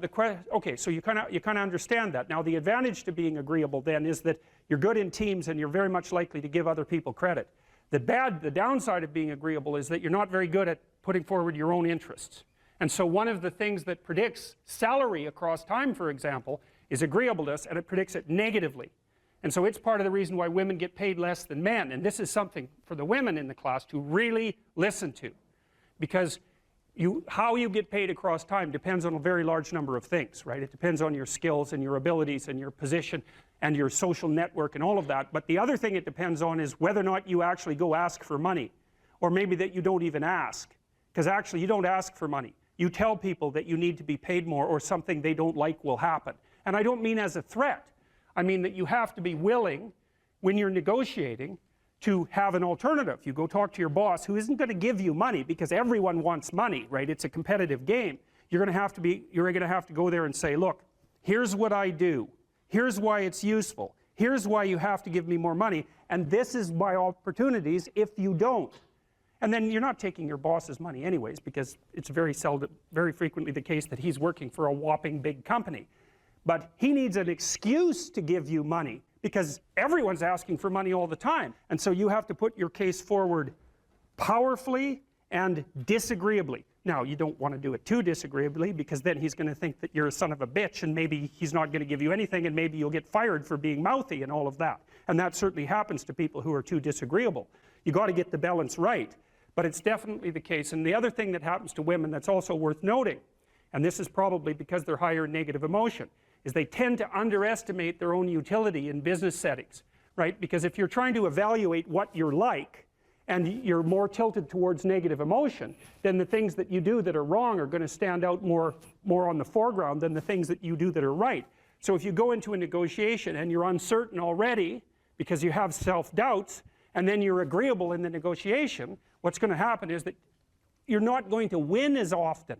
so you kind of understand that. Now the advantage to being agreeable then is that you're good in teams and you're very much likely to give other people credit. The downside of being agreeable is that you're not very good at putting forward your own interests. And so one of the things that predicts salary across time, for example, is agreeableness, and it predicts it negatively. And so it's part of the reason why women get paid less than men. And this is something for the women in the class to really listen to, because how you get paid across time depends on a very large number of things, right? It depends on your skills and your abilities and your position and your social network and all of that. But the other thing it depends on is whether or not you actually go ask for money, or maybe that you don't even ask, because actually you don't ask for money. You tell people that you need to be paid more, or something they don't like will happen. And I don't mean as a threat. I mean that you have to be willing, when you're negotiating, to have an alternative. You go talk to your boss, who isn't going to give you money, because everyone wants money, right? It's a competitive game. You're going to have to go there and say, look, here's what I do. Here's why it's useful. Here's why you have to give me more money, and this is my opportunities if you don't. And then you're not taking your boss's money anyways, because it's very frequently the case that he's working for a whopping big company. But he needs an excuse to give you money, because everyone's asking for money all the time. And so you have to put your case forward powerfully and disagreeably. Now, you don't want to do it too disagreeably, because then he's going to think that you're a son of a bitch, and maybe he's not going to give you anything, and maybe you'll get fired for being mouthy and all of that. And that certainly happens to people who are too disagreeable. You got to get the balance right. But it's definitely the case. And the other thing that happens to women that's also worth noting, and this is probably because they're higher in negative emotion, is they tend to underestimate their own utility in business settings, right? Because if you're trying to evaluate what you're like, and you're more tilted towards negative emotion, then the things that you do that are wrong are going to stand out more on the foreground than the things that you do that are right. So if you go into a negotiation and you're uncertain already because you have self-doubts, and then you're agreeable in the negotiation, what's going to happen is that you're not going to win as often.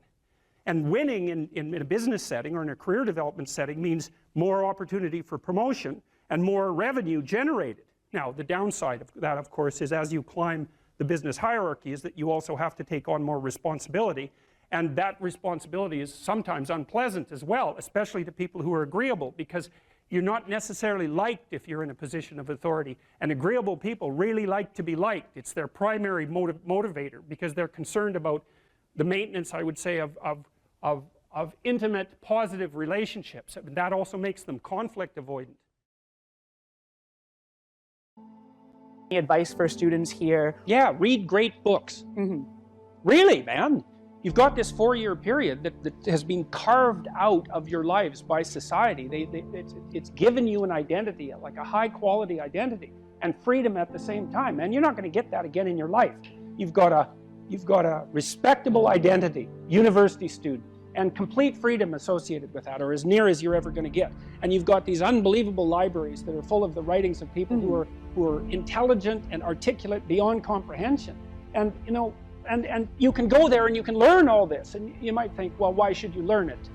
And winning in a business setting or in a career development setting means more opportunity for promotion and more revenue generated. Now, the downside of that, of course, is as you climb the business hierarchy is that you also have to take on more responsibility, and that responsibility is sometimes unpleasant as well, especially to people who are agreeable, because you're not necessarily liked if you're in a position of authority, and agreeable people really like to be liked. It's their primary motivator, because they're concerned about the maintenance, I would say, of intimate, positive relationships. And that also makes them conflict avoidant. Any advice for students here? Yeah, read great books. Really, man. You've got this 4-year period that has been carved out of your lives by society. It's given you an identity, like a high-quality identity, and freedom at the same time. And you're not going to get that again in your life. You've got a respectable identity, university student, and complete freedom associated with that, or as near as you're ever going to get. And you've got these unbelievable libraries that are full of the writings of people who are intelligent and articulate beyond comprehension. And you know, and you can go there and you can learn all this. And you might think, well, why should you learn it?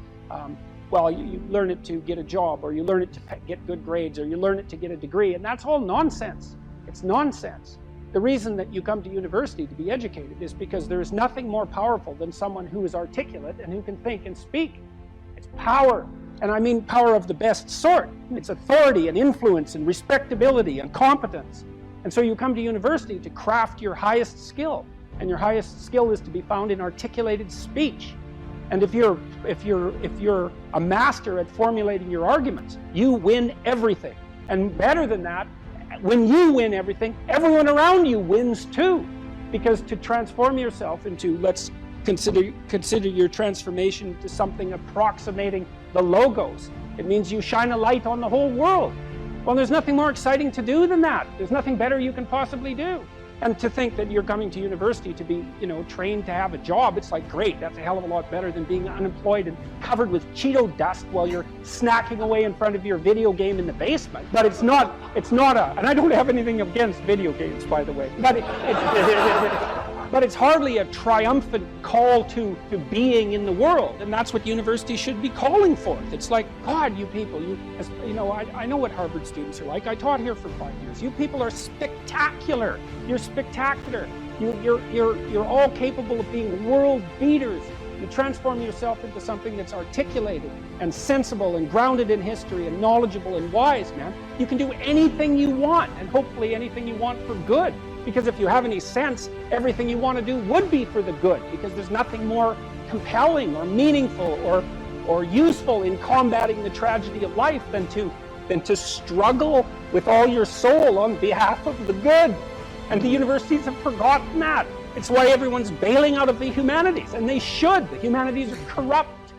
Well, you learn it to get a job, or you learn it to get good grades, or you learn it to get a degree, and that's all nonsense. It's nonsense. The reason that you come to university to be educated is because there is nothing more powerful than someone who is articulate and who can think and speak. It's power, and I mean power of the best sort. It's authority and influence and respectability and competence. And so you come to university to craft your highest skill, and your highest skill is to be found in articulated speech. And if you're a master at formulating your arguments, you win everything. And better than that, when you win everything, everyone around you wins too. Because to transform yourself into, let's consider your transformation to something approximating the logos. It means you shine a light on the whole world. Well, there's nothing more exciting to do than that. There's nothing better you can possibly do. And to think that you're coming to university to be, trained to have a job, it's like, great, that's a hell of a lot better than being unemployed and covered with Cheeto dust while you're snacking away in front of your video game in the basement. But it's not and I don't have anything against video games, by the way, but it's hardly a triumphant call to being in the world, and that's what university should be calling forth. It's like, God, you people, I know what Harvard students are like. I taught here for 5 years. You people are spectacular. You're spectacular. You're all capable of being world beaters. You transform yourself into something that's articulated and sensible and grounded in history and knowledgeable and wise, man. You can do anything you want, and hopefully anything you want for good. Because if you have any sense, everything you want to do would be for the good, because there's nothing more compelling or meaningful or useful in combating the tragedy of life than to struggle with all your soul on behalf of the good. And the universities have forgotten that. It's why everyone's bailing out of the humanities, and they should. The humanities are corrupt.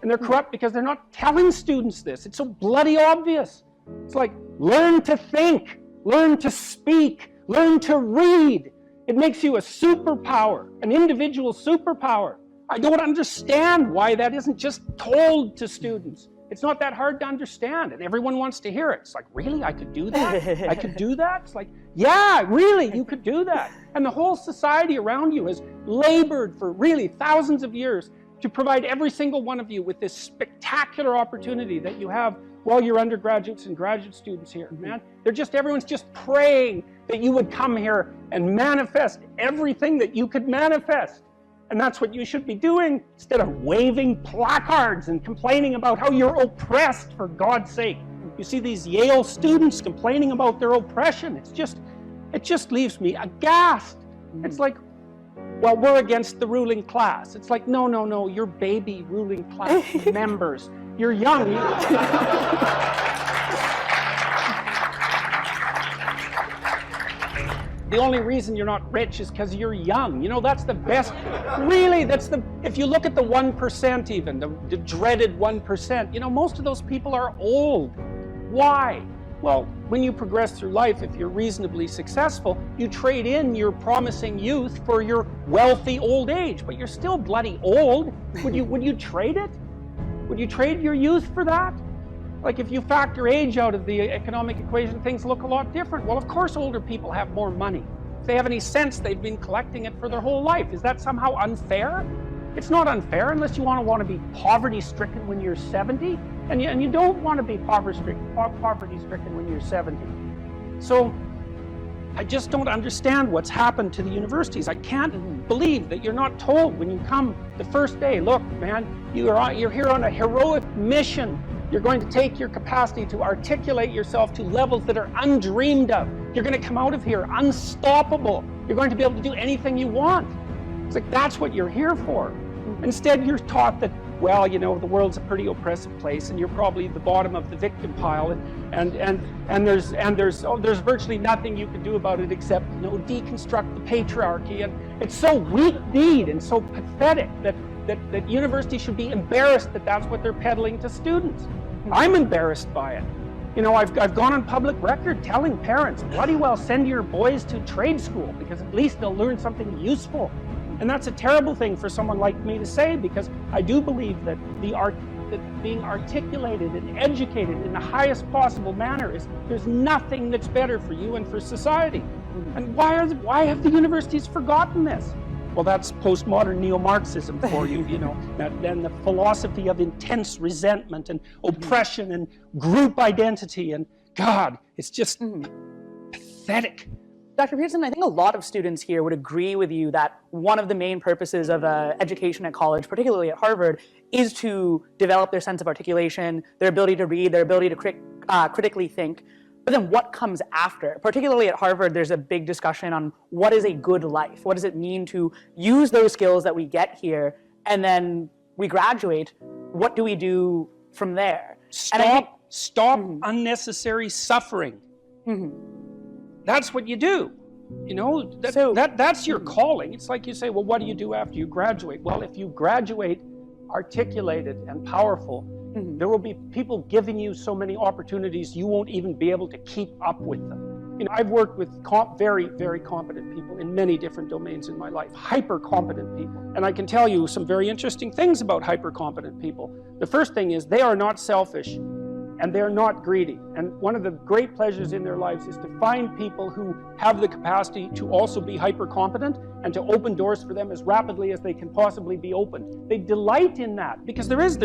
And they're corrupt because they're not telling students this. It's so bloody obvious. It's like, learn to think, learn to speak, learn to read. It makes you a superpower, an individual superpower. I don't understand why that isn't just told to students. It's not that hard to understand, and everyone wants to hear it. It's like, really? I could do that? I could do that? It's like, yeah, really, you could do that. And the whole society around you has labored for really thousands of years to provide every single one of you with this spectacular opportunity that you have while you're undergraduates and graduate students here, man. Everyone's just praying that you would come here and manifest everything that you could manifest. And that's what you should be doing, instead of waving placards and complaining about how you're oppressed, for God's sake. You see these Yale students complaining about their oppression. It just leaves me aghast. It's like, well, we're against the ruling class. It's like, no, you're baby ruling class members. You're young. The only reason you're not rich is because you're young. You know, that's the best. Really, if you look at the 1% even, the dreaded 1%, you know, most of those people are old. Why? Well, when you progress through life, if you're reasonably successful, you trade in your promising youth for your wealthy old age, but you're still bloody old. Would you trade it? Would you trade your youth for that? Like, if you factor age out of the economic equation, things look a lot different. Well, of course older people have more money. If they have any sense, they've been collecting it for their whole life. Is that somehow unfair? It's not unfair unless you want to be poverty-stricken when you're 70, and you don't want to be poverty-stricken when you're 70. So I just don't understand what's happened to the universities. I can't believe that you're not told when you come the first day, look, man, you're here on a heroic mission. You're going to take your capacity to articulate yourself to levels that are undreamed of. You're going to come out of here unstoppable. You're going to be able to do anything you want. It's like, that's what you're here for. Instead, you're taught that, well, you know, the world's a pretty oppressive place, and you're probably the bottom of the victim pile, and there's virtually nothing you can do about it except, you know, deconstruct the patriarchy. And it's so weak-kneed and so pathetic that universities should be embarrassed that that's what they're peddling to students. I'm embarrassed by it. You know, I've gone on public record telling parents, bloody well send your boys to trade school, because at least they'll learn something useful. And that's a terrible thing for someone like me to say, because I do believe that being articulated and educated in the highest possible manner there's nothing that's better for you and for society. And why have the universities forgotten this? Well, that's postmodern neo-Marxism for you, you know, and the philosophy of intense resentment and oppression and group identity, and God, it's just pathetic. Dr. Peterson, I think a lot of students here would agree with you that one of the main purposes of education at college, particularly at Harvard, is to develop their sense of articulation, their ability to read, their ability to critically think. But then what comes after? Particularly at Harvard, there's a big discussion on what is a good life? What does it mean to use those skills that we get here, and then we graduate? What do we do from there? Stop unnecessary suffering. That's what you do. You know, that's your calling. It's like you say, well, what do you do after you graduate? Well, if you graduate articulated and powerful, there will be people giving you so many opportunities you won't even be able to keep up with them. You know, I've worked with very, very competent people in many different domains in my life, hyper-competent people. And I can tell you some very interesting things about hyper-competent people. The first thing is they are not selfish, and they're not greedy. And one of the great pleasures in their lives is to find people who have the capacity to also be hyper-competent and to open doors for them as rapidly as they can possibly be opened. They delight in that, because there's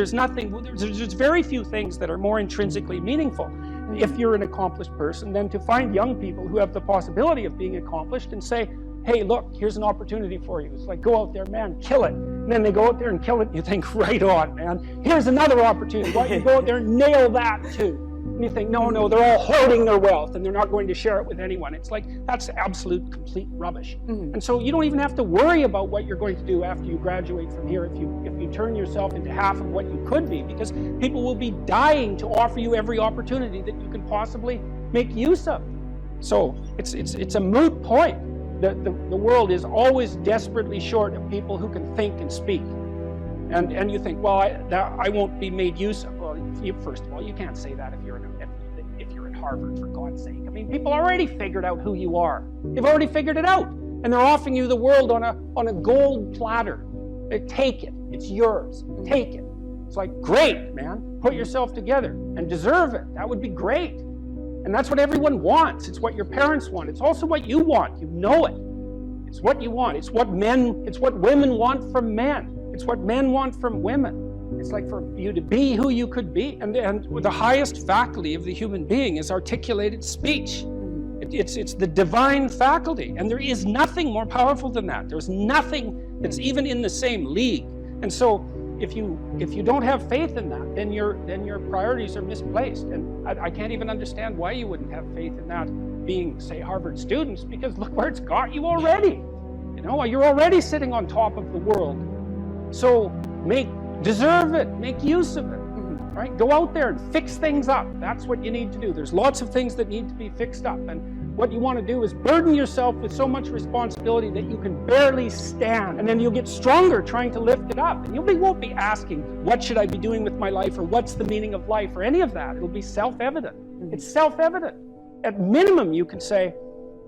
very few things that are more intrinsically meaningful if you're an accomplished person than to find young people who have the possibility of being accomplished and say, hey, look, here's an opportunity for you. It's like, go out there, man, kill it. And then they go out there and kill it, and you think, right on, man. Here's another opportunity. Why don't you go out there and nail that too? And you think, no, they're all hoarding their wealth, and they're not going to share it with anyone. It's like, that's absolute, complete rubbish. And so you don't even have to worry about what you're going to do after you graduate from here if you turn yourself into half of what you could be, because people will be dying to offer you every opportunity that you can possibly make use of. So it's a moot point. The world is always desperately short of people who can think and speak. And you think, well, I won't be made use of. Well, first of all, you can't say that if you're at Harvard, for God's sake. I mean, people already figured out who you are. They've already figured it out. And they're offering you the world on a gold platter. Take it. It's yours. Take it. It's like, great, man. Put yourself together and deserve it. That would be great. And that's what everyone wants. It's what your parents want. It's also what you want. You know it. It's what you want. It's what women want from men. It's what men want from women. It's like for you to be who you could be. And the highest faculty of the human being is articulated speech. It's the divine faculty. And there is nothing more powerful than that. There's nothing that's even in the same league. And so if you don't have faith in that, then your priorities are misplaced. And I can't even understand why you wouldn't have faith in that being, say, Harvard students, because look where it's got you already. You know, you're already sitting on top of the world. So deserve it, make use of it, right? Go out there and fix things up. That's what you need to do. There's lots of things that need to be fixed up. And what you want to do is burden yourself with so much responsibility that you can barely stand. And then you'll get stronger trying to lift it up. And you won't be asking, what should I be doing with my life? Or what's the meaning of life? Or any of that. It'll be self-evident. It's self-evident. At minimum, you can say,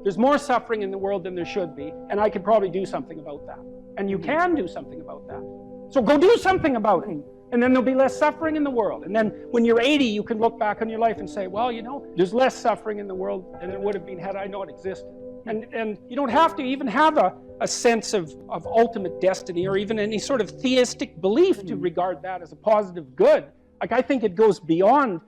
there's more suffering in the world than there should be, and I could probably do something about that. And you can do something about that. So go do something about it. And then there'll be less suffering in the world. And then when you're 80, you can look back on your life and say, well, you know, there's less suffering in the world than there would have been had I not existed. And you don't have to even have a sense of ultimate destiny or even any sort of theistic belief to regard that as a positive good. Like, I think it goes beyond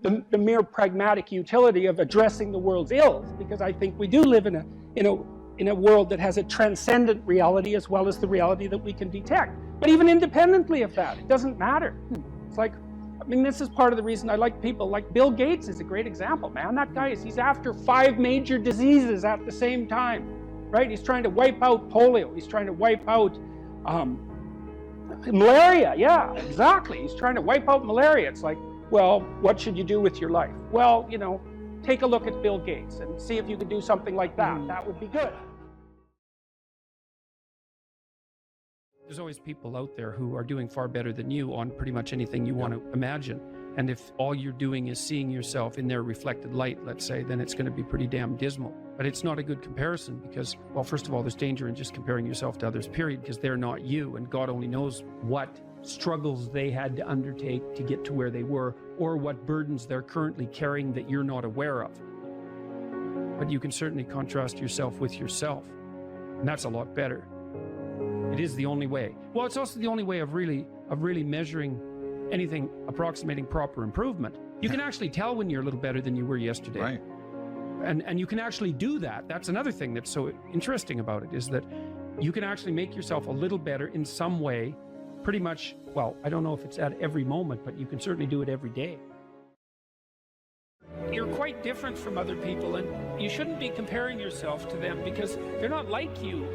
the mere pragmatic utility of addressing the world's ills, because I think we do live in a world that has a transcendent reality as well as the reality that we can detect. But even independently of that, it doesn't matter. It's like, I mean, this is part of the reason I like people like Bill Gates is a great example, man. That guy he's after 5 major diseases at the same time, right? He's trying to wipe out polio. He's trying to wipe out malaria. Yeah, exactly. He's trying to wipe out malaria. It's like, well, what should you do with your life? Well, you know, take a look at Bill Gates and see if you could do something like that. That would be good. There's always people out there who are doing far better than you on pretty much anything you want to imagine. And if all you're doing is seeing yourself in their reflected light, let's say, then it's going to be pretty damn dismal. But it's not a good comparison because, well, first of all, there's danger in just comparing yourself to others, period, because they're not you. And God only knows what struggles they had to undertake to get to where they were, or what burdens they're currently carrying that you're not aware of. But you can certainly contrast yourself with yourself, and that's a lot better. It is the only way. Well, it's also the only way of really measuring anything approximating proper improvement. You can actually tell when you're a little better than you were yesterday. Right. And you can actually do that. That's another thing that's so interesting about it, is that you can actually make yourself a little better in some way, pretty much, well, I don't know if it's at every moment, but you can certainly do it every day. You're quite different from other people, and you shouldn't be comparing yourself to them because they're not like you.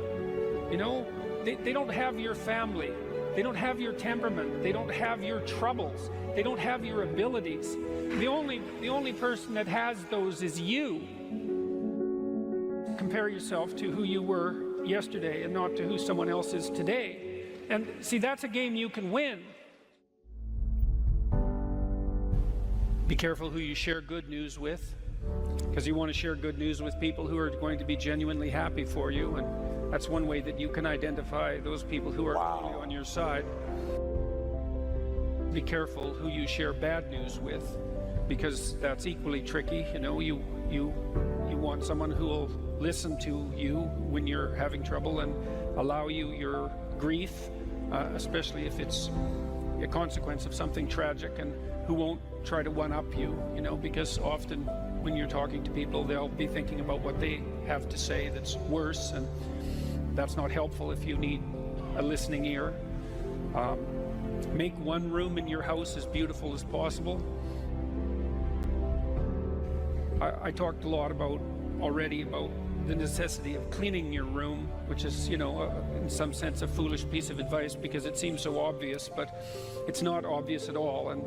You know, they don't have your family. They don't have your temperament. They don't have your troubles. They don't have your abilities. The only person that has those is you. Compare yourself to who you were yesterday and not to who someone else is today. And see, that's a game you can win. Be careful who you share good news with, because you want to share good news with people who are going to be genuinely happy for you, and that's one way that you can identify those people who are really on your side. Be careful who you share bad news with, because that's equally tricky. You know, you want someone who will listen to you when you're having trouble and allow you your grief, especially if it's a consequence of something tragic, and who won't try to one-up you, you know, because often when you're talking to people, they'll be thinking about what they have to say that's worse, and that's not helpful if you need a listening ear. Make one room in your house as beautiful as possible. I talked a lot already about the necessity of cleaning your room, which is, you know, in some sense a foolish piece of advice because it seems so obvious, but it's not obvious at all. And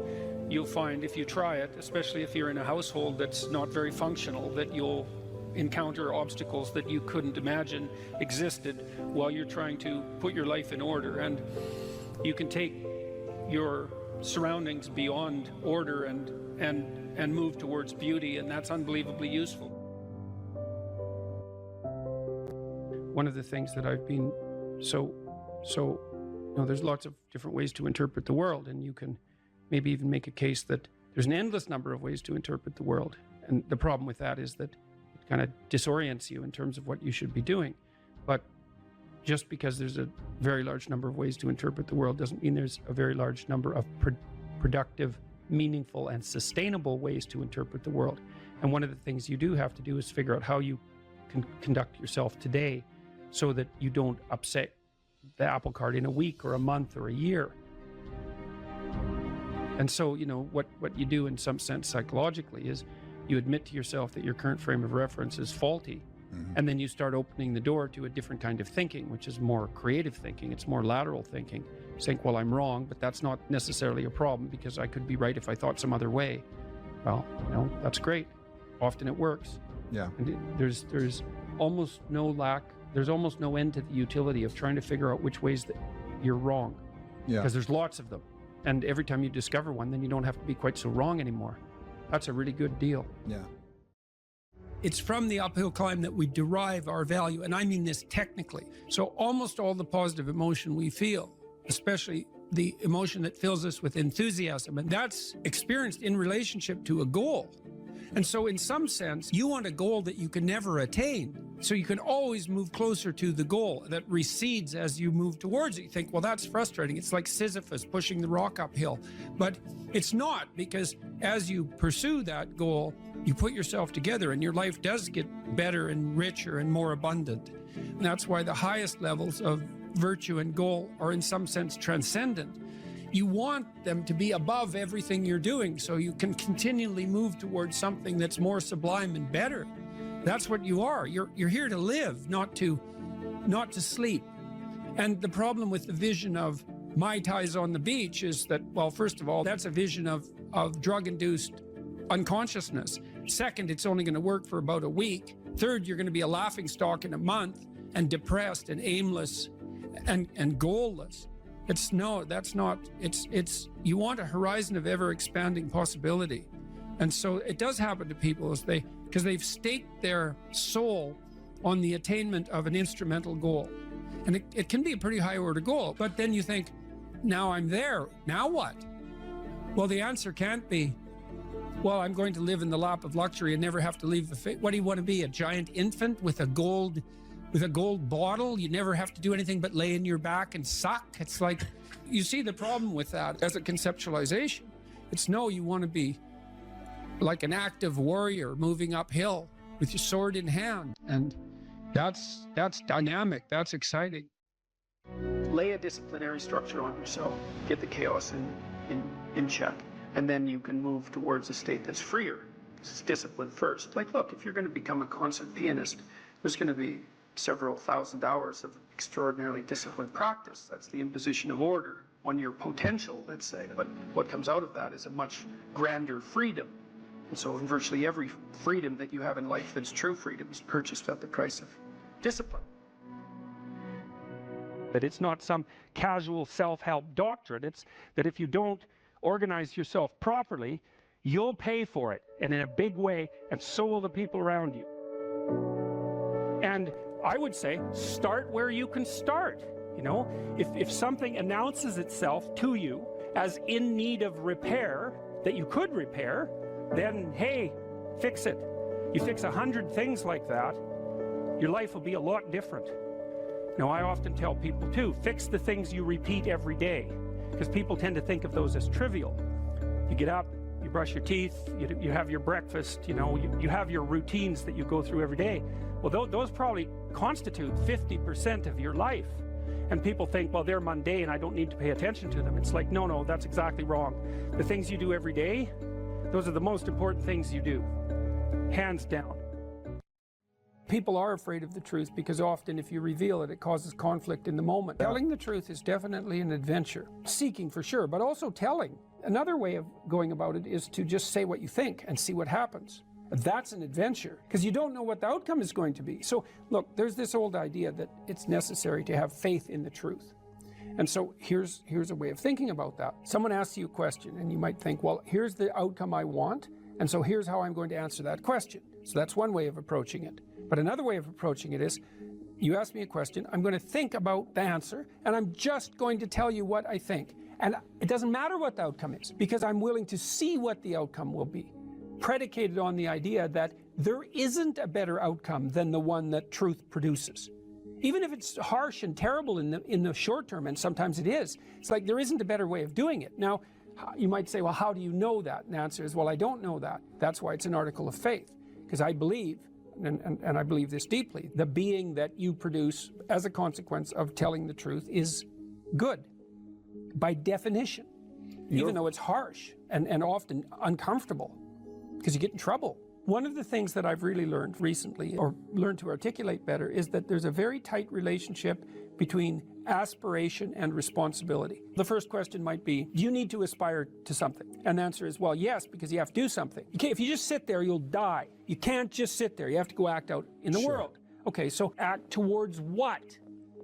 you'll find if you try it, especially if you're in a household that's not very functional, that you'll encounter obstacles that you couldn't imagine existed while you're trying to put your life in order. And you can take your surroundings beyond order and move towards beauty, and that's unbelievably useful. One of the things that I've been there's lots of different ways to interpret the world, and you can maybe even make a case that there's an endless number of ways to interpret the world. And the problem with that is that it kind of disorients you in terms of what you should be doing. But just because there's a very large number of ways to interpret the world doesn't mean there's a very large number of productive, meaningful, and sustainable ways to interpret the world. And one of the things you do have to do is figure out how you can conduct yourself today so that you don't upset the apple cart in a week or a month or a year. And so, you know, what you do in some sense psychologically is you admit to yourself that your current frame of reference is faulty. And then you start opening the door to a different kind of thinking, which is more creative thinking. It's more lateral thinking. You think, well, I'm wrong, but that's not necessarily a problem because I could be right if I thought some other way. Well, you know, that's great. Often it works. Yeah. And there's almost no end to the utility of trying to figure out which ways that you're wrong. Yeah. Because there's lots of them. And every time you discover one, then you don't have to be quite so wrong anymore. That's a really good deal. Yeah. It's from the uphill climb that we derive our value, and I mean this technically. So almost all the positive emotion we feel, especially the emotion that fills us with enthusiasm, and that's experienced in relationship to a goal. And so in some sense, you want a goal that you can never attain. So you can always move closer to the goal that recedes as you move towards it. You think, well, that's frustrating. It's like Sisyphus pushing the rock uphill. But it's not, because as you pursue that goal, you put yourself together and your life does get better and richer and more abundant. And that's why the highest levels of virtue and goal are in some sense transcendent. You want them to be above everything you're doing so you can continually move towards something that's more sublime and better. That's what you are. You're here to live, not to sleep. And the problem with the vision of Mai Tais on the beach is that, well, first of all, that's a vision of drug-induced unconsciousness. Second, it's only going to work for about a week. Third, you're going to be a laughingstock in a month and depressed and aimless and goalless. You want a horizon of ever-expanding possibility. And so it does happen to people because they've staked their soul on the attainment of an instrumental goal. And it can be a pretty high order goal, but then you think, now I'm there, now what? Well, the answer can't be, well, I'm going to live in the lap of luxury and never have to leave what do you want to be, a giant infant with a gold bottle? You never have to do anything but lay in your back and suck. It's like, you see the problem with that as a conceptualization. It's no, you want to be like an active warrior moving uphill with your sword in hand. And that's dynamic, that's exciting. Lay a disciplinary structure on yourself. Get the chaos in check. And then you can move towards a state that's freer. It's discipline first. Like, look, if you're going to become a concert pianist, there's going to be several thousand hours of extraordinarily disciplined practice. That's the imposition of order on your potential, let's say. But what comes out of that is a much grander freedom. And so virtually every freedom that you have in life that's true freedom is purchased at the price of discipline. That it's not some casual self-help doctrine. It's that if you don't organize yourself properly, you'll pay for it, and in a big way, and so will the people around you. And I would say, start where you can start. You know, if something announces itself to you as in need of repair, that you could repair, then hey, fix it. You fix 100 things like that, your life will be a lot different. Now, I often tell people too, fix the things you repeat every day, because people tend to think of those as trivial. You get up, you brush your teeth, you have your breakfast, you know, you have your routines that you go through every day. Well, those probably constitute 50% of your life. And people think, well, they're mundane, I don't need to pay attention to them. It's like, no, that's exactly wrong. The things you do every day, those are the most important things you do, hands down. People are afraid of the truth because often if you reveal it, it causes conflict in the moment. Telling the truth is definitely an adventure. Seeking for sure, but also telling. Another way of going about it is to just say what you think and see what happens. That's an adventure because you don't know what the outcome is going to be. So look, there's this old idea that it's necessary to have faith in the truth. And so here's a way of thinking about that. Someone asks you a question and you might think, well, here's the outcome I want, and so here's how I'm going to answer that question. So that's one way of approaching it. But another way of approaching it is, you ask me a question, I'm going to think about the answer, and I'm just going to tell you what I think. And it doesn't matter what the outcome is, because I'm willing to see what the outcome will be, predicated on the idea that there isn't a better outcome than the one that truth produces. Even if it's harsh and terrible in the short term, and sometimes it is, it's like there isn't a better way of doing it. Now, you might say, well, how do you know that? And the answer is, well, I don't know that. That's why it's an article of faith, because I believe, and I believe this deeply, the being that you produce as a consequence of telling the truth is good, by definition, even though it's harsh and often uncomfortable, because you get in trouble. One of the things that I've really learned recently, or learned to articulate better, is that there's a very tight relationship between aspiration and responsibility. The first question might be, do you need to aspire to something? And the answer is, well, yes, because you have to do something. If you just sit there, you'll die. You can't just sit there. You have to go act out in the world. Okay, so act towards what?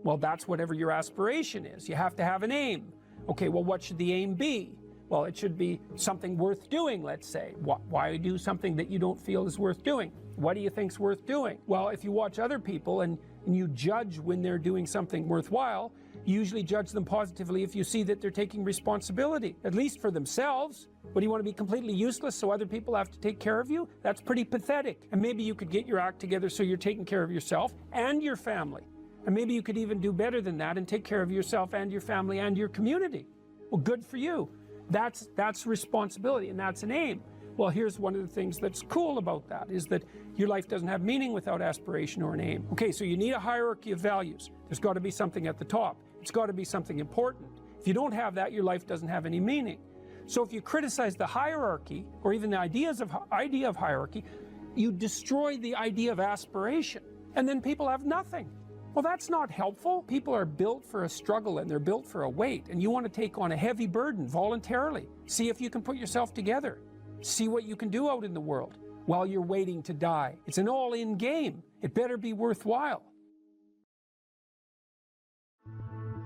Well, that's whatever your aspiration is. You have to have an aim. Okay, well, what should the aim be? Well, it should be something worth doing, let's say. Why do something that you don't feel is worth doing? What do you think's worth doing? Well, if you watch other people and you judge when they're doing something worthwhile, you usually judge them positively if you see that they're taking responsibility, at least for themselves. But do you want to be completely useless so other people have to take care of you? That's pretty pathetic. And maybe you could get your act together so you're taking care of yourself and your family. And maybe you could even do better than that and take care of yourself and your family and your community. Well, good for you. That's responsibility, and that's an aim. Well, here's one of the things that's cool about that, is that your life doesn't have meaning without aspiration or an aim. Okay, so you need a hierarchy of values. There's got to be something at the top. It's got to be something important. If you don't have that, your life doesn't have any meaning. So if you criticize the hierarchy, or even the idea of hierarchy, you destroy the idea of aspiration, and then people have nothing. Well, that's not helpful. People are built for a struggle, and they're built for a weight, and you want to take on a heavy burden voluntarily. See if you can put yourself together. See what you can do out in the world while you're waiting to die. It's an all-in game. It better be worthwhile.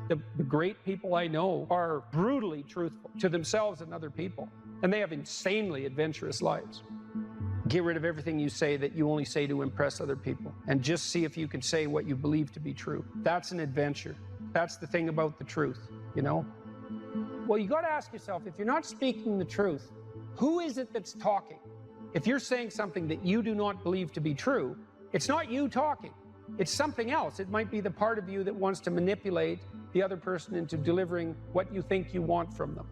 The great people I know are brutally truthful to themselves and other people, and they have insanely adventurous lives. Get rid of everything you say that you only say to impress other people, and just see if you can say what you believe to be true. That's an adventure. That's the thing about the truth, you know? Well, you got to ask yourself, if you're not speaking the truth, who is it that's talking? If you're saying something that you do not believe to be true, it's not you talking. It's something else. It might be the part of you that wants to manipulate the other person into delivering what you think you want from them.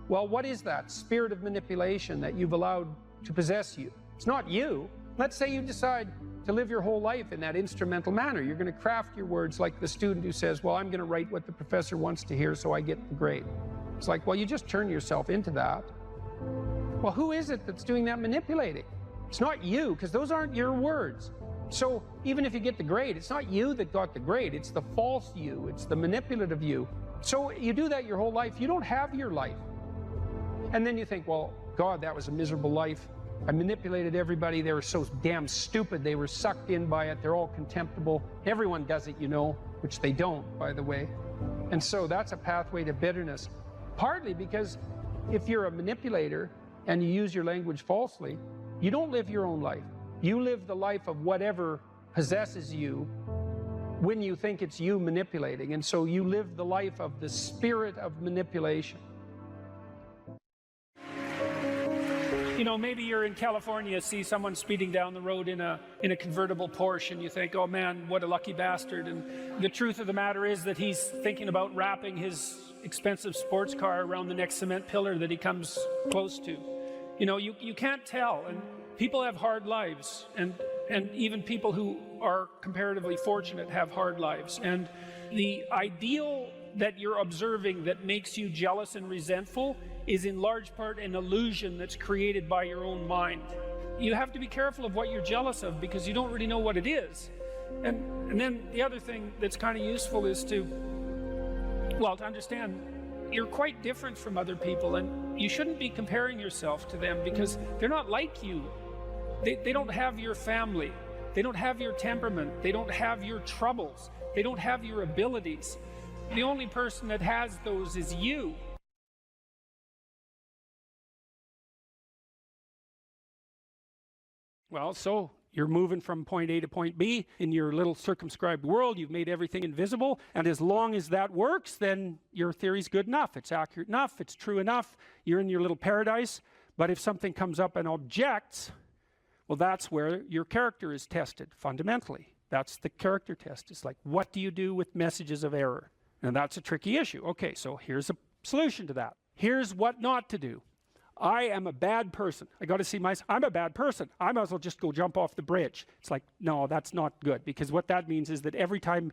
Well, what is that spirit of manipulation that you've allowed to possess you? It's not you. Let's say you decide to live your whole life in that instrumental manner. You're going to craft your words like the student who says, well, I'm going to write what the professor wants to hear so I get the grade. It's like, well, you just turn yourself into that. Well, who is it that's doing that manipulating? It's not you, because those aren't your words. So even if you get the grade, it's not you that got the grade. It's the false you. It's the manipulative you. So you do that your whole life. You don't have your life. And then you think, well, God, that was a miserable life. I manipulated everybody. They were so damn stupid. They were sucked in by it. They're all contemptible. Everyone does it, you know, which they don't, by the way. And so that's a pathway to bitterness. Partly because if you're a manipulator and you use your language falsely, you don't live your own life. You live the life of whatever possesses you when you think it's you manipulating. And so you live the life of the spirit of manipulation. You know, maybe you're in California, see someone speeding down the road in a convertible Porsche, and you think, oh man, what a lucky bastard. And the truth of the matter is that he's thinking about wrapping his expensive sports car around the next cement pillar that he comes close to. You know, you can't tell. And people have hard lives, and even people who are comparatively fortunate have hard lives. And the ideal that you're observing that makes you jealous and resentful is in large part an illusion that's created by your own mind. You have to be careful of what you're jealous of, because you don't really know what it is. And then the other thing that's kind of useful is to understand you're quite different from other people, and you shouldn't be comparing yourself to them, because they're not like you. They don't have your family. They don't have your temperament. They don't have your troubles. They don't have your abilities. The only person that has those is you. Well, so you're moving from point A to point B in your little circumscribed world. You've made everything invisible. And as long as that works, then your theory's good enough. It's accurate enough. It's true enough. You're in your little paradise. But if something comes up and objects, well, that's where your character is tested fundamentally. That's the character test. It's like, what do you do with messages of error? And that's a tricky issue. Okay, so here's a solution to that. Here's what not to do. I am a bad person. I got to see myself. I'm a bad person. I might as well just go jump off the bridge. It's like, no, that's not good, because what that means is that every time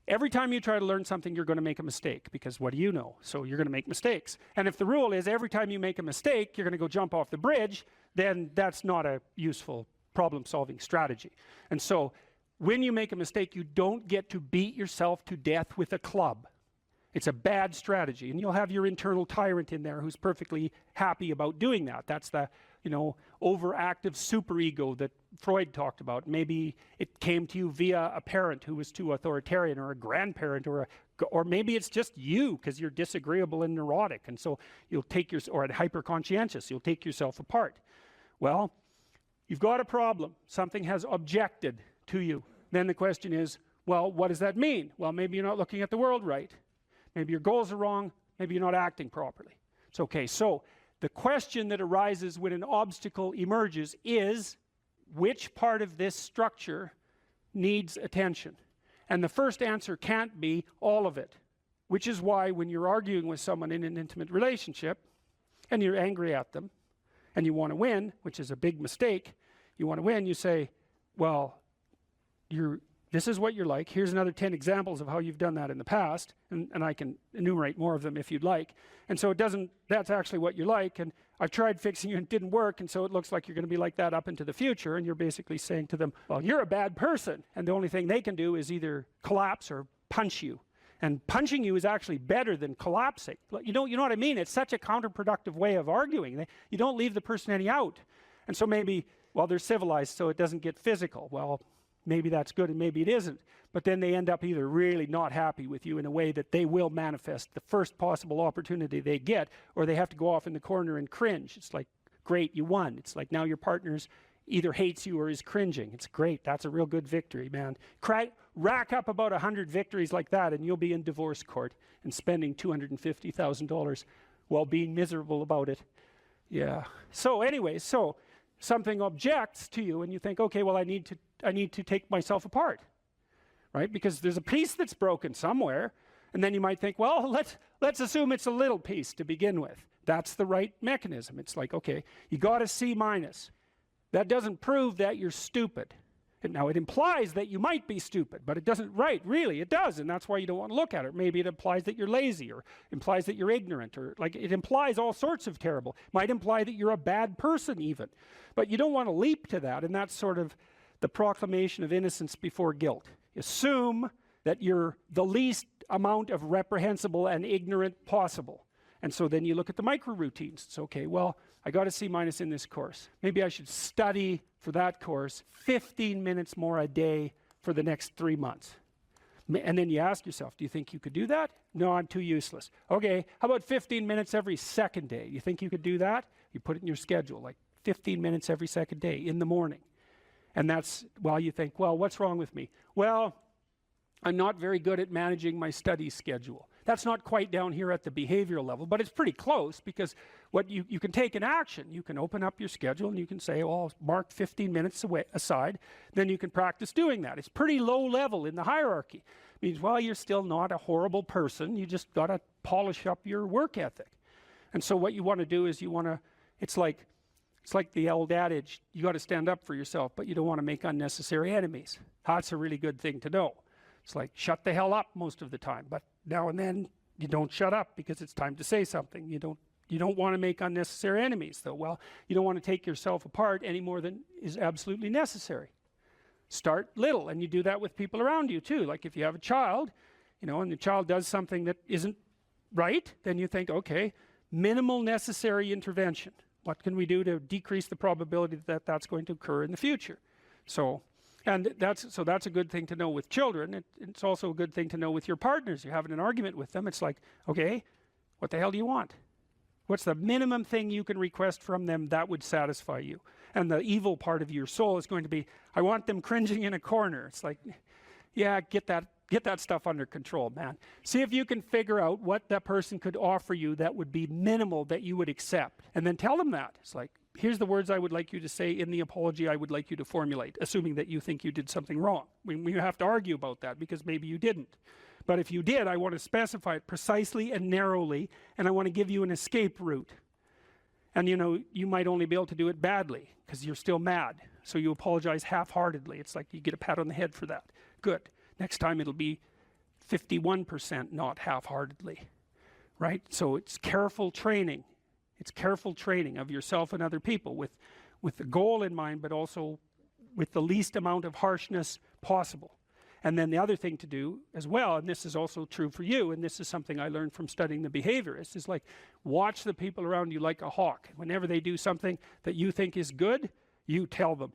you try to learn something, you're going to make a mistake, because what do you know? So you're going to make mistakes. And if the rule is every time you make a mistake, you're going to go jump off the bridge, then that's not a useful problem-solving strategy. And so when you make a mistake, you don't get to beat yourself to death with a club. It's a bad strategy, and you'll have your internal tyrant in there who's perfectly happy about doing that. That's the, overactive superego that Freud talked about. Maybe it came to you via a parent who was too authoritarian, or a grandparent, or maybe it's just you because you're disagreeable and neurotic, and so you'll take or hyper-conscientious, you'll take yourself apart. Well, you've got a problem. Something has objected to you. Then the question is, well, what does that mean? Well, maybe you're not looking at the world right. Maybe your goals are wrong. Maybe you're not acting properly. It's okay. So the question that arises when an obstacle emerges is, which part of this structure needs attention? And the first answer can't be all of it, which is why when you're arguing with someone in an intimate relationship and you're angry at them and you want to win, which is a big mistake, you want to win, you say, well, this is what you're like. Here's another 10 examples of how you've done that in the past, and I can enumerate more of them if you'd like. And so that's actually what you're like, and I've tried fixing you and it didn't work, and so it looks like you're going to be like that up into the future, and you're basically saying to them, well, you're a bad person, and the only thing they can do is either collapse or punch you. And punching you is actually better than collapsing. You know what I mean? It's such a counterproductive way of arguing. You don't leave the person any out. And so maybe, well, they're civilized, so it doesn't get physical. Well, maybe that's good and maybe it isn't. But then they end up either really not happy with you in a way that they will manifest the first possible opportunity they get, or they have to go off in the corner and cringe. It's like, great, you won. It's like now your partner's either hates you or is cringing. It's great. That's a real good victory, man. Rack up about 100 victories like that and you'll be in divorce court and spending $250,000 while being miserable about it. Yeah. So anyway, something objects to you and you think, okay, well, I need to take myself apart, right? Because there's a piece that's broken somewhere, and then you might think, well, let's assume it's a little piece to begin with. That's the right mechanism. It's like, okay, you got a C-. That doesn't prove that you're stupid. Now, it implies that you might be stupid, but it doesn't, right, really, it does, and that's why you don't want to look at it. Maybe it implies that you're lazy, or implies that you're ignorant, or like it implies all sorts of terrible. Might imply that you're a bad person even. But you don't want to leap to that, and that's sort of the proclamation of innocence before guilt. Assume that you're the least amount of reprehensible and ignorant possible. And so then you look at the micro routines. It's okay, well, I got a C- in this course. Maybe I should study for that course 15 minutes more a day for the next 3 months. And then you ask yourself, do you think you could do that? No, I'm too useless. Okay, how about 15 minutes every second day? You think you could do that? You put it in your schedule, like 15 minutes every second day in the morning. And that's while you think, well, what's wrong with me? Well, I'm not very good at managing my study schedule. That's not quite down here at the behavioral level, but it's pretty close, because what you can take an action. You can open up your schedule and you can say, well, I'll mark 15 minutes aside. Then you can practice doing that. It's pretty low level in the hierarchy. It means, well, you're still not a horrible person. You just got to polish up your work ethic. And so what you want to do is it's like the old adage, you got to stand up for yourself, but you don't want to make unnecessary enemies. That's a really good thing to know. It's like, shut the hell up most of the time, but now and then you don't shut up because it's time to say something. You don't want to make unnecessary enemies, though. Well, you don't want to take yourself apart any more than is absolutely necessary. Start little, and you do that with people around you too. Like if you have a child, and the child does something that isn't right, then you think, okay, minimal necessary intervention. What can we do to decrease the probability that that's going to occur in the future? That's a good thing to know with children. It's also a good thing to know with your partners. You're having an argument with them. It's like, okay, what the hell do you want? What's the minimum thing you can request from them that would satisfy you? And the evil part of your soul is going to be, I want them cringing in a corner. It's like, yeah, get that stuff under control, man. See if you can figure out what that person could offer you that would be minimal that you would accept. And then tell them that. It's like, here's the words I would like you to say in the apology I would like you to formulate, assuming that you think you did something wrong. We have to argue about that because maybe you didn't. But if you did, I want to specify it precisely and narrowly, and I want to give you an escape route. And you might only be able to do it badly because you're still mad. So you apologize half-heartedly. It's like you get a pat on the head for that. Good. Next time it'll be 51%, not half-heartedly. Right? So it's careful training. It's careful training of yourself and other people with the goal in mind, but also with the least amount of harshness possible. And then the other thing to do as well, and this is also true for you, and this is something I learned from studying the behaviorists, is like watch the people around you like a hawk. Whenever they do something that you think is good, you tell them.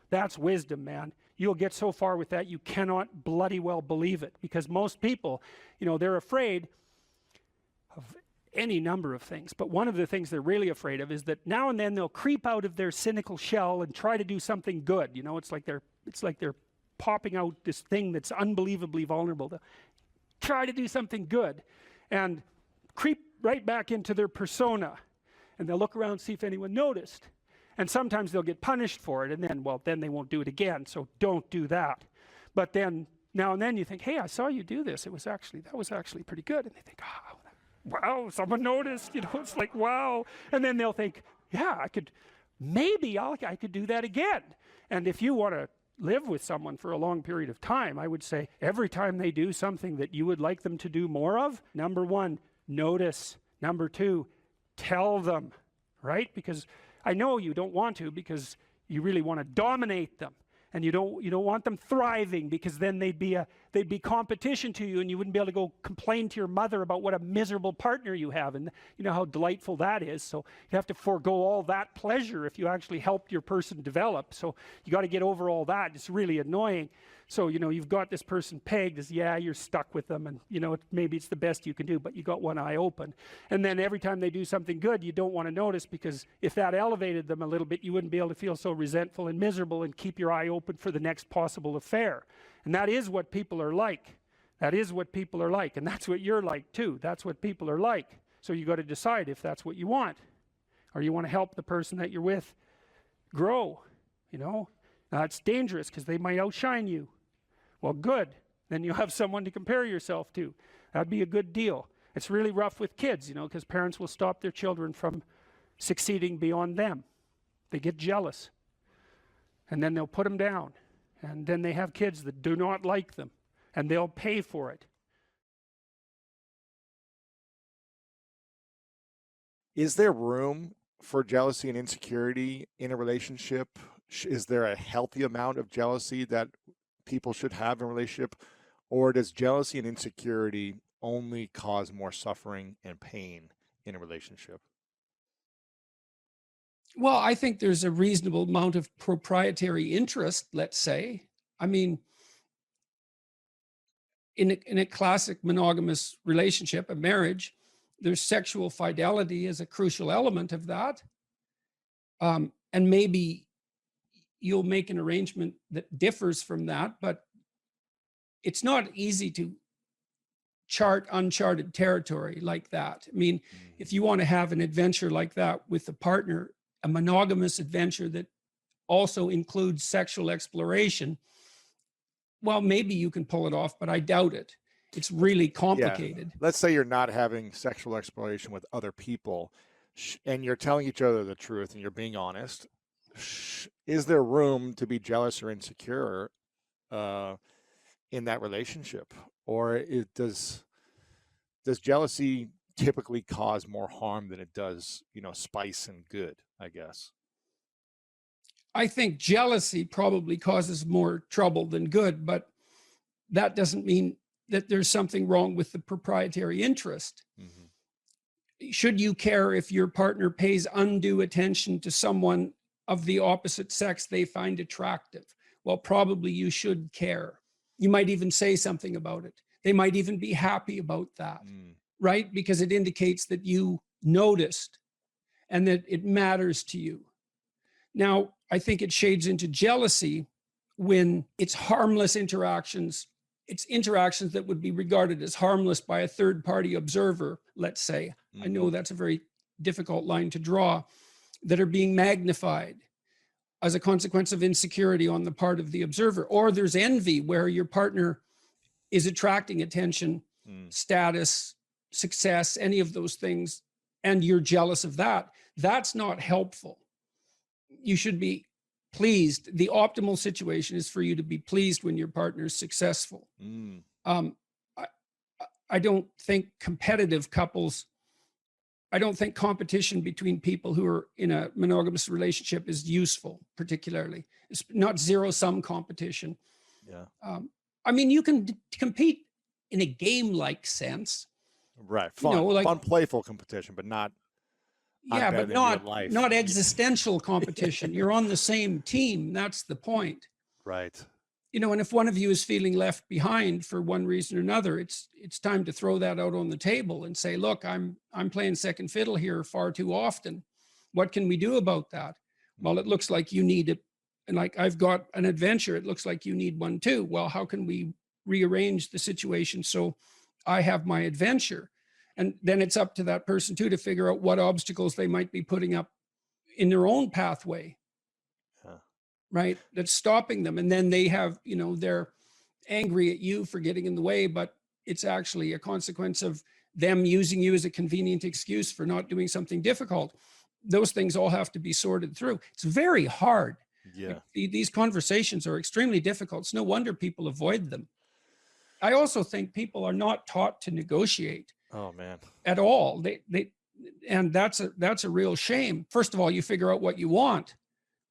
That's wisdom, man. You'll get so far with that you cannot bloody well believe it, because most people, they're afraid of any number of things, but one of the things they're really afraid of is that now and then they'll creep out of their cynical shell and try to do something good. It's like they're popping out this thing that's unbelievably vulnerable. They'll try to do something good and creep right back into their persona, and they'll look around and see if anyone noticed, and sometimes they'll get punished for it, and then they won't do it again. So don't do that. But then now and then you think, hey, I saw you do this, that was actually pretty good, and they think, oh, wow, someone noticed. It's like, wow. And then they'll think, yeah, I could do that again. And if you want to live with someone for a long period of time, I would say every time they do something that you would like them to do more of, number one, notice. Number two, tell them, right? Because I know you don't want to, because you really want to dominate them. And you don't want them thriving, because then they'd be competition to you, and you wouldn't be able to go complain to your mother about what a miserable partner you have, and you know how delightful that is. So you have to forego all that pleasure if you actually helped your person develop. So you got to get over all that. It's really annoying. So you've got this person pegged as, yeah, you're stuck with them, and maybe it's the best you can do, but you got one eye open. And then every time they do something good, you don't want to notice, because if that elevated them a little bit, you wouldn't be able to feel so resentful and miserable and keep your eye open for the next possible affair. And that is what people are like. That is what people are like, and that's what you're like too. That's what people are like. So you got to decide if that's what you want, or you want to help the person that you're with grow. Now it's dangerous because they might outshine you. Well, good. Then you have someone to compare yourself to. That'd be a good deal. It's really rough with kids, because parents will stop their children from succeeding beyond them. They get jealous, and then they'll put them down, and then they have kids that do not like them, and they'll pay for it. Is there room for jealousy and insecurity in a relationship? Is there a healthy amount of jealousy that people should have in a relationship, or does jealousy and insecurity only cause more suffering and pain in a relationship? Well, I think there's a reasonable amount of proprietary interest, let's say. I mean, in a classic monogamous relationship, a marriage, there's sexual fidelity as a crucial element of that. And maybe you'll make an arrangement that differs from that, but it's not easy to chart uncharted territory like that. I mean, if you want to have an adventure like that with a partner, a monogamous adventure that also includes sexual exploration, well, maybe you can pull it off, but I doubt it. It's really complicated. Yeah. Let's say you're not having sexual exploration with other people, and you're telling each other the truth and you're being honest. Is there room to be jealous or insecure in that relationship, or does jealousy typically cause more harm than it does, spice and good, I guess? I think jealousy probably causes more trouble than good, but that doesn't mean that there's something wrong with the proprietary interest. Mm-hmm. Should you care if your partner pays undue attention to someone of the opposite sex they find attractive? Well, probably you should care. You might even say something about it. They might even be happy about that, right? Because it indicates that you noticed and that it matters to you. Now, I think it shades into jealousy when it's harmless interactions. It's interactions that would be regarded as harmless by a third-party observer, let's say. I know that's a very difficult line to draw, that are being magnified as a consequence of insecurity on the part of the observer. Or there's envy, where your partner is attracting attention, status, success, any of those things, and you're jealous of that. That's not helpful. You should be pleased. The optimal situation is for you to be pleased when your partner is successful. I don't think competitive couples, I don't think competition between people who are in a monogamous relationship is useful, particularly. It's not zero-sum competition. Yeah. I mean, you can compete in a game-like sense. Right. Fun, You know, like, fun, playful competition, but not. yeah, but not life. not existential competition. You're on the same team. That's the point. Right. You know, and if one of you is feeling left behind for one reason or another, it's time to throw that out on the table and say, look, I'm playing second fiddle here far too often. What can we do about that? Well, it looks like you need it. And like, I've got an adventure. It looks like you need one too. Well, how can we rearrange the situation so I have my adventure? And then it's up to that person too to figure out what obstacles they might be putting up in their own pathway. Right? That's stopping them. And then they have, you know, they're angry at you for getting in the way, but it's actually a consequence of them using you as a convenient excuse for not doing something difficult. Those things all have to be sorted through. It's very hard. Yeah. Like, these conversations are extremely difficult. It's no wonder people avoid them. I also think people are not taught to negotiate. Oh man. At all. And that's a real shame. First of all, you figure out what you want.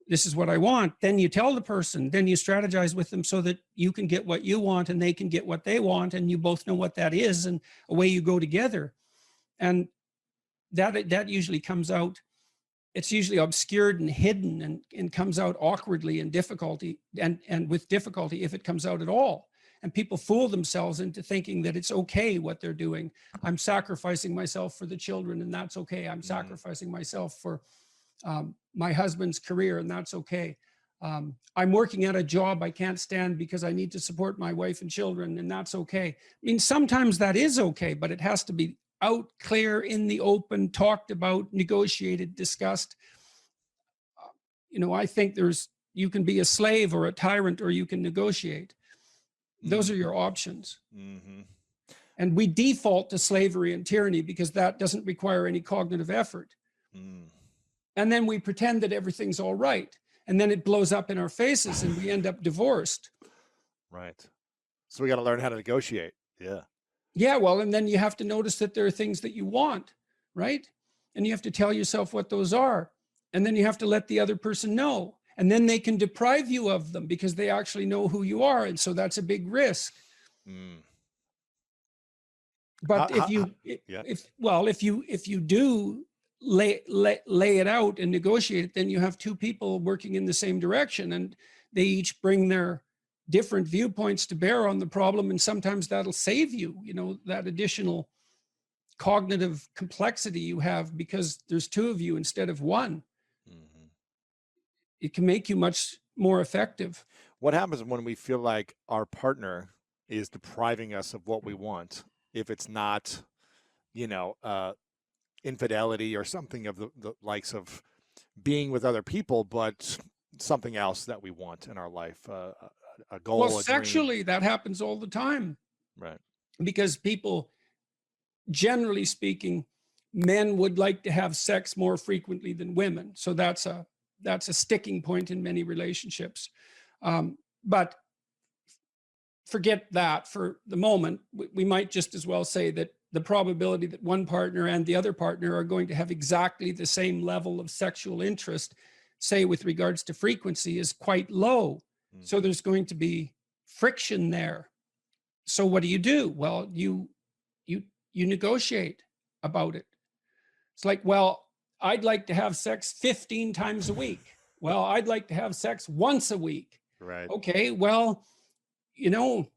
This is what I want. Then you tell the person, then you strategize with them so that you can get what you want and they can get what they want. And you both know what that is, and away you go together. And that usually comes out, it's usually obscured and hidden and comes out awkwardly and difficulty and with difficulty if it comes out at all. And people fool themselves into thinking that it's okay what they're doing. I'm sacrificing myself for the children, and that's okay. I'm sacrificing myself for my husband's career, and that's okay. I'm working at a job I can't stand because I need to support my wife and children, and that's okay. I mean, sometimes that is okay, but it has to be out clear in the open, talked about, negotiated, discussed. You know, I think you can be a slave or a tyrant, or you can negotiate. Those are your options. And we default to slavery and tyranny because that doesn't require any cognitive effort. And then we pretend that everything's all right. And then it blows up in our faces and we end up divorced. Right. So we got to learn how to negotiate. Yeah. Yeah, well, and then you have to notice that there are things that you want, right? And you have to tell yourself what those are. And then you have to let the other person know. And then they can deprive you of them because they actually know who you are. And so that's a big risk. But if you do lay it out and negotiate it, then you have two people working in the same direction, and they each bring their different viewpoints to bear on the problem. And sometimes that'll save you, you know, that additional cognitive complexity you have because there's two of you instead of one. It can make you much more effective. What happens when we feel like our partner is depriving us of what we want? If it's not, you know, infidelity or something of the likes of being with other people, but something else that we want in our life, a goal. Well, sexually, that happens all the time. Right. Because people, generally speaking, men would like to have sex more frequently than women. So that's a sticking point in many relationships. But forget that for the moment. We might just as well say that the probability that one partner and the other partner are going to have exactly the same level of sexual interest, say with regards to frequency, is quite low. So there's going to be friction there. So what do? Well, you negotiate about it. It's like, well, I'd like to have sex 15 times a week. Well, I'd like to have sex once a week. Right. Okay, well, you know,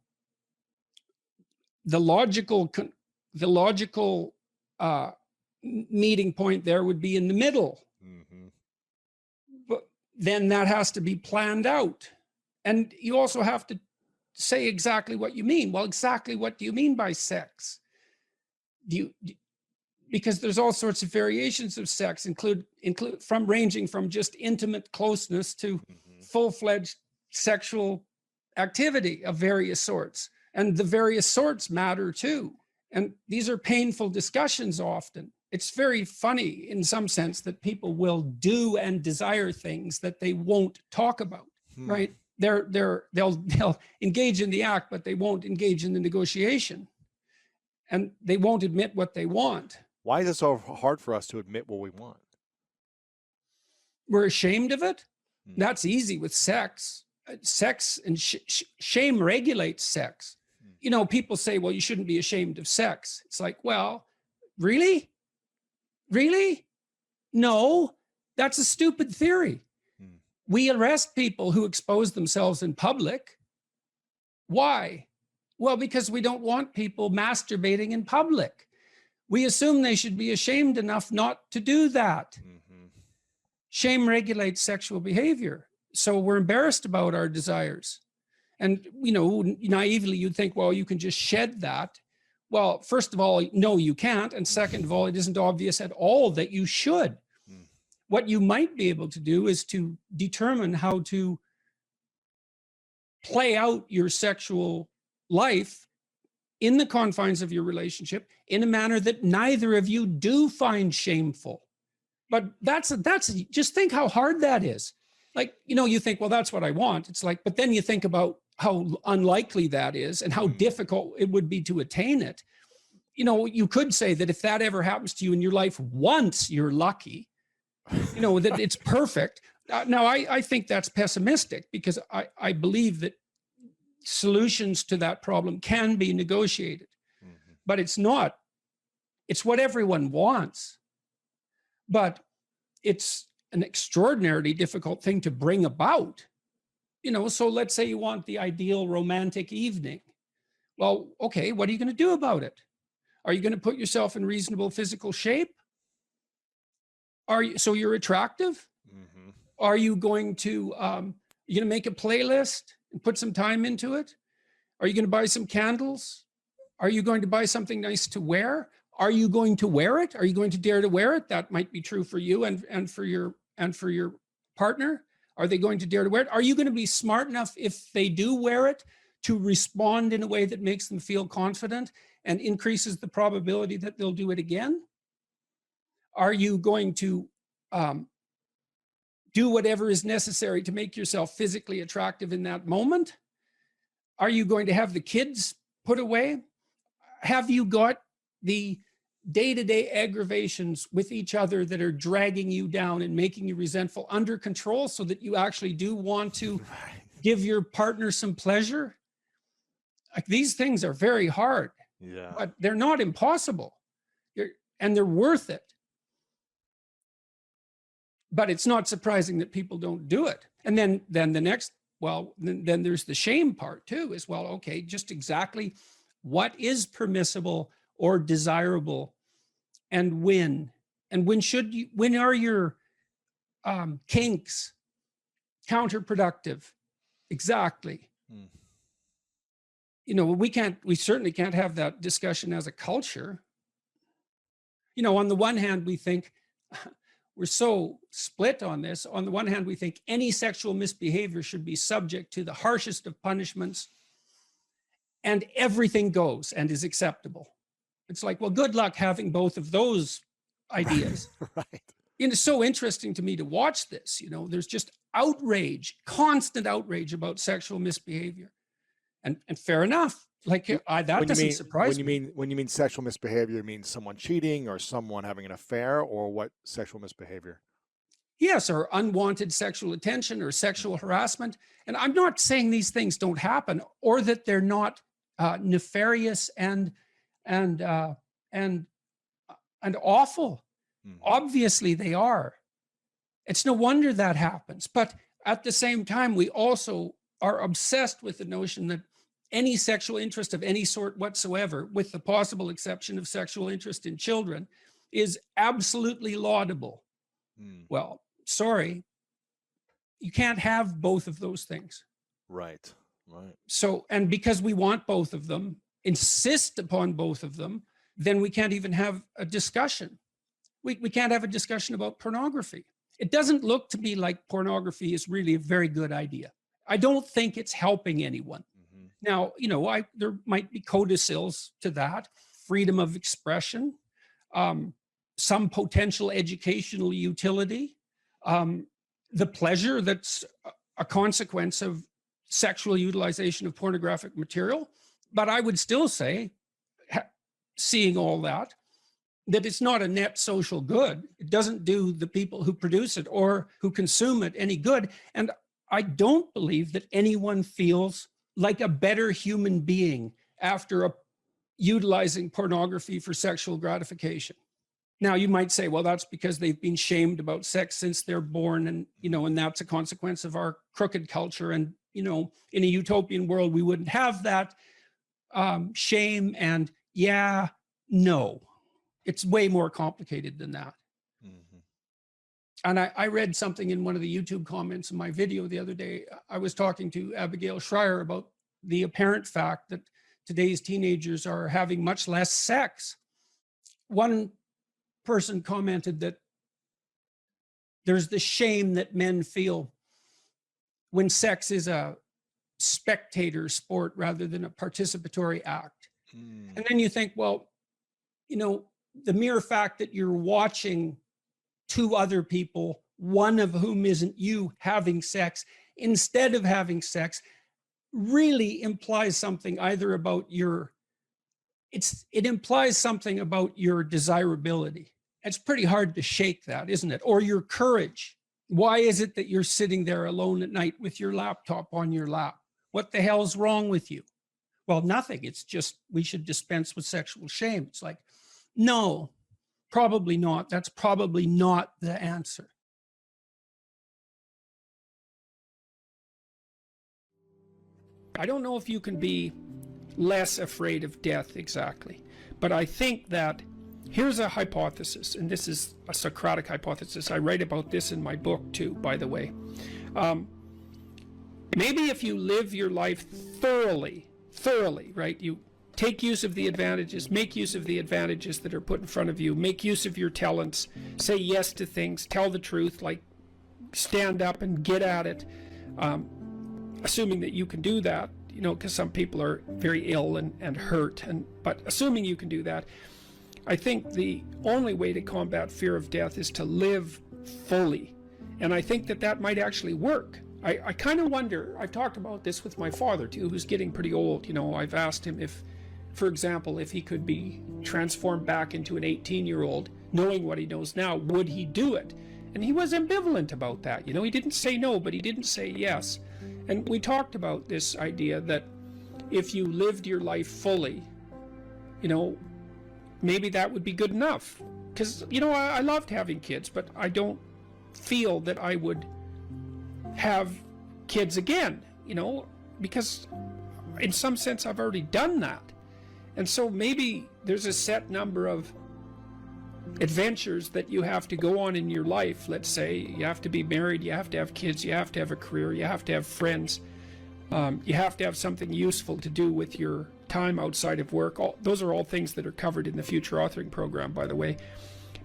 the logical meeting point there would be in the middle. But then that has to be planned out. And you also have to say exactly what you mean. Well, exactly what do you mean by sex? Do because there's all sorts of variations of sex, ranging from just intimate closeness to full-fledged sexual activity of various sorts. And the various sorts matter too. And these are painful discussions often. It's very funny in some sense that people will do and desire things that they won't talk about, right? They'll engage in the act, but they won't engage in the negotiation. And they won't admit what they want. Why is it so hard for us to admit what we want? We're ashamed of it. That's easy with sex. Sex and shame regulates sex. You know, people say, well, you shouldn't be ashamed of sex. It's like, well, really? Really? No, that's a stupid theory. We arrest people who expose themselves in public. Why? Well, because we don't want people masturbating in public. We assume they should be ashamed enough not to do that. Shame regulates sexual behavior. So we're embarrassed about our desires. And, you know, naively, you'd think, well, you can just shed that. Well, first of all, no, you can't. And second of all, it isn't obvious at all that you should. What you might be able to do is to determine how to play out your sexual life in the confines of your relationship in a manner that neither of you do find shameful. But that's just think how hard that is. Like, you know, you think, well, that's what I want. It's like, but then you think about how unlikely that is and how difficult it would be to attain it. You know, you could say that if that ever happens to you in your life once, you're lucky, you know, that it's perfect. Now, I think that's pessimistic because I believe that solutions to that problem can be negotiated, but it's not. It's what everyone wants, but it's an extraordinarily difficult thing to bring about. You know, so let's say you want the ideal romantic evening. Well, okay, what are you going to do about it? Are you going to put yourself in reasonable physical shape? So you're attractive? Are you going to make a playlist and put some time into it? Are you going to buy some candles? Are you going to buy something nice to wear? Are you going to wear it? Are you going to dare to wear it? That might be true for you and for your partner. Are they going to dare to wear it? Are you going to be smart enough if they do wear it to respond in a way that makes them feel confident and increases the probability that they'll do it again? Are you going to do whatever is necessary to make yourself physically attractive in that moment? Are you going to have the kids put away? Have you got the day-to-day aggravations with each other that are dragging you down and making you resentful under control so that you actually do want to give your partner some pleasure? Like, these things are very hard, but they're not impossible, and they're worth it. But it's not surprising that people don't do it. And then the next, well, then there's the shame part too, as well. Okay, just exactly what is permissible or desirable, and when are your kinks counterproductive? Exactly. You know, we certainly can't have that discussion as a culture. You know, on the one hand, we think we're so split on this. On the one hand, we think any sexual misbehavior should be subject to the harshest of punishments, and everything goes and is acceptable. It's like, well, good luck having both of those ideas. Right. And it's so interesting to me to watch this. You know, there's just outrage, constant outrage about sexual misbehavior. And fair enough. Like, that doesn't surprise me. When you mean sexual misbehavior, you mean someone cheating or someone having an affair, or what sexual misbehavior? Yes, or unwanted sexual attention or sexual harassment. And I'm not saying these things don't happen or that they're not nefarious and awful. Obviously they are. It's no wonder that happens. But at the same time, we also are obsessed with the notion that any sexual interest of any sort whatsoever, with the possible exception of sexual interest in children, is absolutely laudable. Well, sorry, you can't have both of those things. Right. Right. So, and because we want both of them, insist upon both of them, then we can't even have a discussion. We can't have a discussion about pornography. It doesn't look to me like pornography is really a very good idea. I don't think it's helping anyone. Now, there might be codicils to that, freedom of expression, some potential educational utility, the pleasure that's a consequence of sexual utilization of pornographic material. But I would still say, seeing all that it's not a net social good. It doesn't do the people who produce it or who consume it any good. And I don't believe that anyone feels like a better human being after utilizing pornography for sexual gratification. Now, you might say, well, that's because they've been shamed about sex since they're born, and and that's a consequence of our crooked culture. And in a utopian world, we wouldn't have that shame. And no, it's way more complicated than that. And I read something in one of the YouTube comments in my video the other day. I was talking to Abigail Schreier about the apparent fact that today's teenagers are having much less sex. One person commented that there's the shame that men feel when sex is a spectator sport rather than a participatory act. And then you think, well, the mere fact that you're watching two other people, one of whom isn't you, having sex instead of having sex, really implies something either about it implies something about your desirability. It's pretty hard to shake that, isn't it? Or your courage. Why is it that you're sitting there alone at night with your laptop on your lap? What the hell's wrong with you? Well, nothing. It's just we should dispense with sexual shame. It's like, no, probably not. That's probably not the answer. I don't know if you can be less afraid of death exactly, but I think that here's a hypothesis, and this is a Socratic hypothesis. I write about this in my book too, by the way. Maybe if you live your life thoroughly, right? You take use of the advantages, make use of the advantages that are put in front of you, make use of your talents, say yes to things, tell the truth, like stand up and get at it, assuming that you can do that, because some people are very ill and hurt, but assuming you can do that, I think the only way to combat fear of death is to live fully. And I think that might actually work. I kind of wonder, I've talked about this with my father too, who's getting pretty old. I've asked him if, for example, if he could be transformed back into an 18-year-old, knowing what he knows now, would he do it? And he was ambivalent about that. He didn't say no, but he didn't say yes. And we talked about this idea that if you lived your life fully, maybe that would be good enough. Because, I loved having kids, but I don't feel that I would have kids again, because in some sense I've already done that. And so maybe there's a set number of adventures that you have to go on in your life. Let's say you have to be married, you have to have kids, you have to have a career, you have to have friends, you have to have something useful to do with your time outside of work. Those are all things that are covered in the Future Authoring Program, by the way.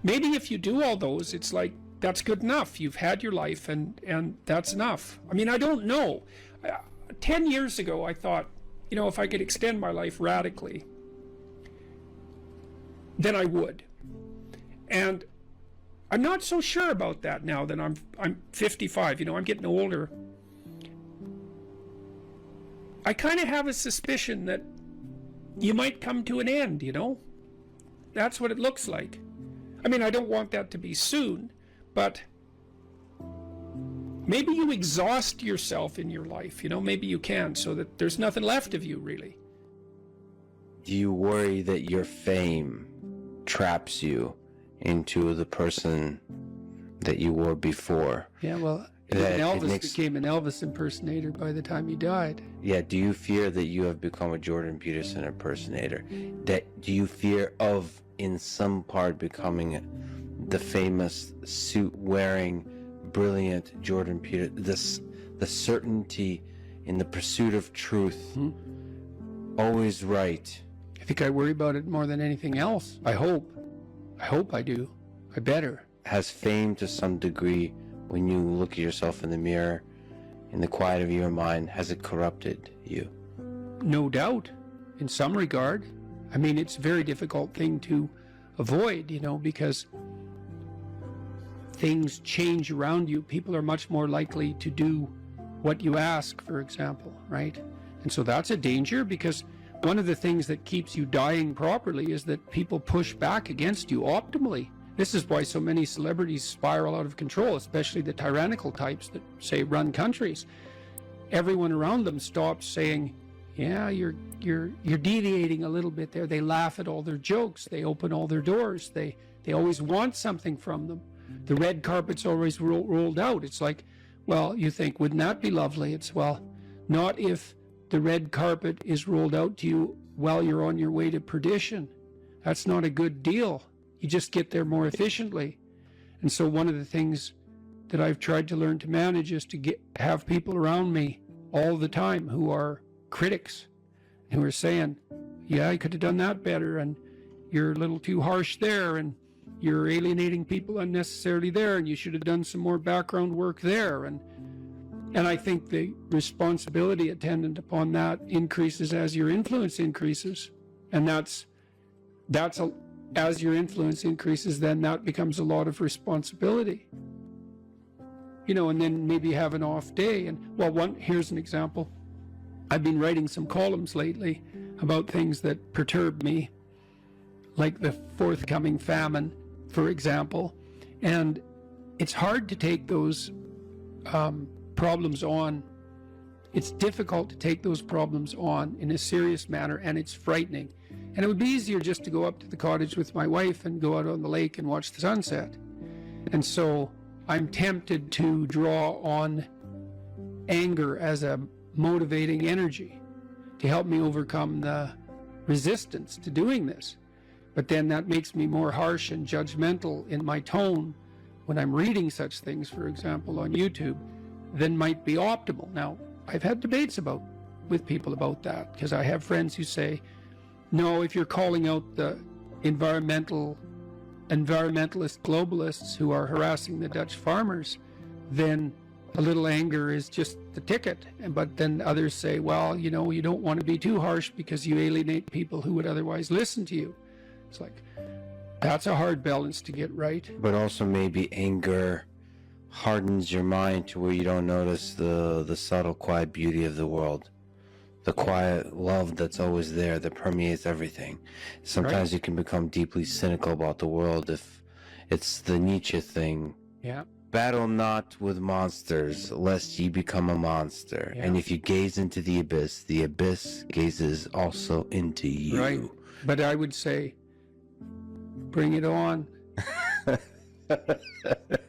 Maybe if you do all those, it's like, that's good enough. You've had your life and that's enough. I mean, I don't know. 10 years ago, I thought, if I could extend my life radically, then I would. And I'm not so sure about that now that I'm 55, I'm getting older. I kind of have a suspicion that you might come to an end, That's what it looks like. I mean, I don't want that to be soon, but maybe you exhaust yourself in your life, maybe you can, so that there's nothing left of you, really. Do you worry that your fame traps you into the person that you were before? Yeah, well, Elvis became an Elvis impersonator by the time he died. Yeah, do you fear that you have become a Jordan Peterson impersonator? Do you fear of, in some part, becoming the famous suit-wearing, brilliant Jordan Peterson? The certainty in the pursuit of truth, always right. think I worry about it more than anything else. I hope I do. I better. Has fame to some degree, when you look at yourself in the mirror, in the quiet of your mind, has it corrupted you? No doubt, in some regard. I mean, it's a very difficult thing to avoid, you know, because things change around you. People are much more likely to do what you ask, for example, right? And so that's a danger, because one of the things that keeps you dying properly is that people push back against you optimally. This is why so many celebrities spiral out of control, especially the tyrannical types that, say, run countries. Everyone around them stops saying, yeah, you're deviating a little bit there. They laugh at all their jokes. They open all their doors. They always want something from them. The red carpet's always rolled out. It's like, well, you think, wouldn't that be lovely? It's, well, not if the red carpet is rolled out to you while you're on your way to perdition. That's not a good deal. You just get there more efficiently. And so one of the things that I've tried to learn to manage is to have people around me all the time who are critics, who are saying, yeah, I could have done that better, and you're a little too harsh there, and you're alienating people unnecessarily there, and you should have done some more background work there. And I think the responsibility attendant upon that increases as your influence increases. And as your influence increases, then that becomes a lot of responsibility. You know, and then maybe have an off day. And well, here's an example. I've been writing some columns lately about things that perturb me, like the forthcoming famine, for example. And it's hard to take those problems on. It's difficult to take those problems on in a serious manner, and it's frightening. And it would be easier just to go up to the cottage with my wife and go out on the lake and watch the sunset. And so I'm tempted to draw on anger as a motivating energy to help me overcome the resistance to doing this. But then that makes me more harsh and judgmental in my tone when I'm reading such things, for example, on YouTube, than might be optimal. Now, I've had debates with people about that, because I have friends who say, no, if you're calling out the environmentalist globalists who are harassing the Dutch farmers, then a little anger is just the ticket. But then others say, well, you know, you don't want to be too harsh because you alienate people who would otherwise listen to you. It's like, that's a hard balance to get right. But also maybe anger hardens your mind to where you don't notice the subtle, quiet beauty of the world. The quiet love that's always there, that permeates everything. Sometimes you can become deeply cynical about the world if it's the Nietzsche thing. Yeah. Battle not with monsters, lest ye become a monster. Yeah. And if you gaze into the abyss gazes also into you. Right. But I would say, bring it on.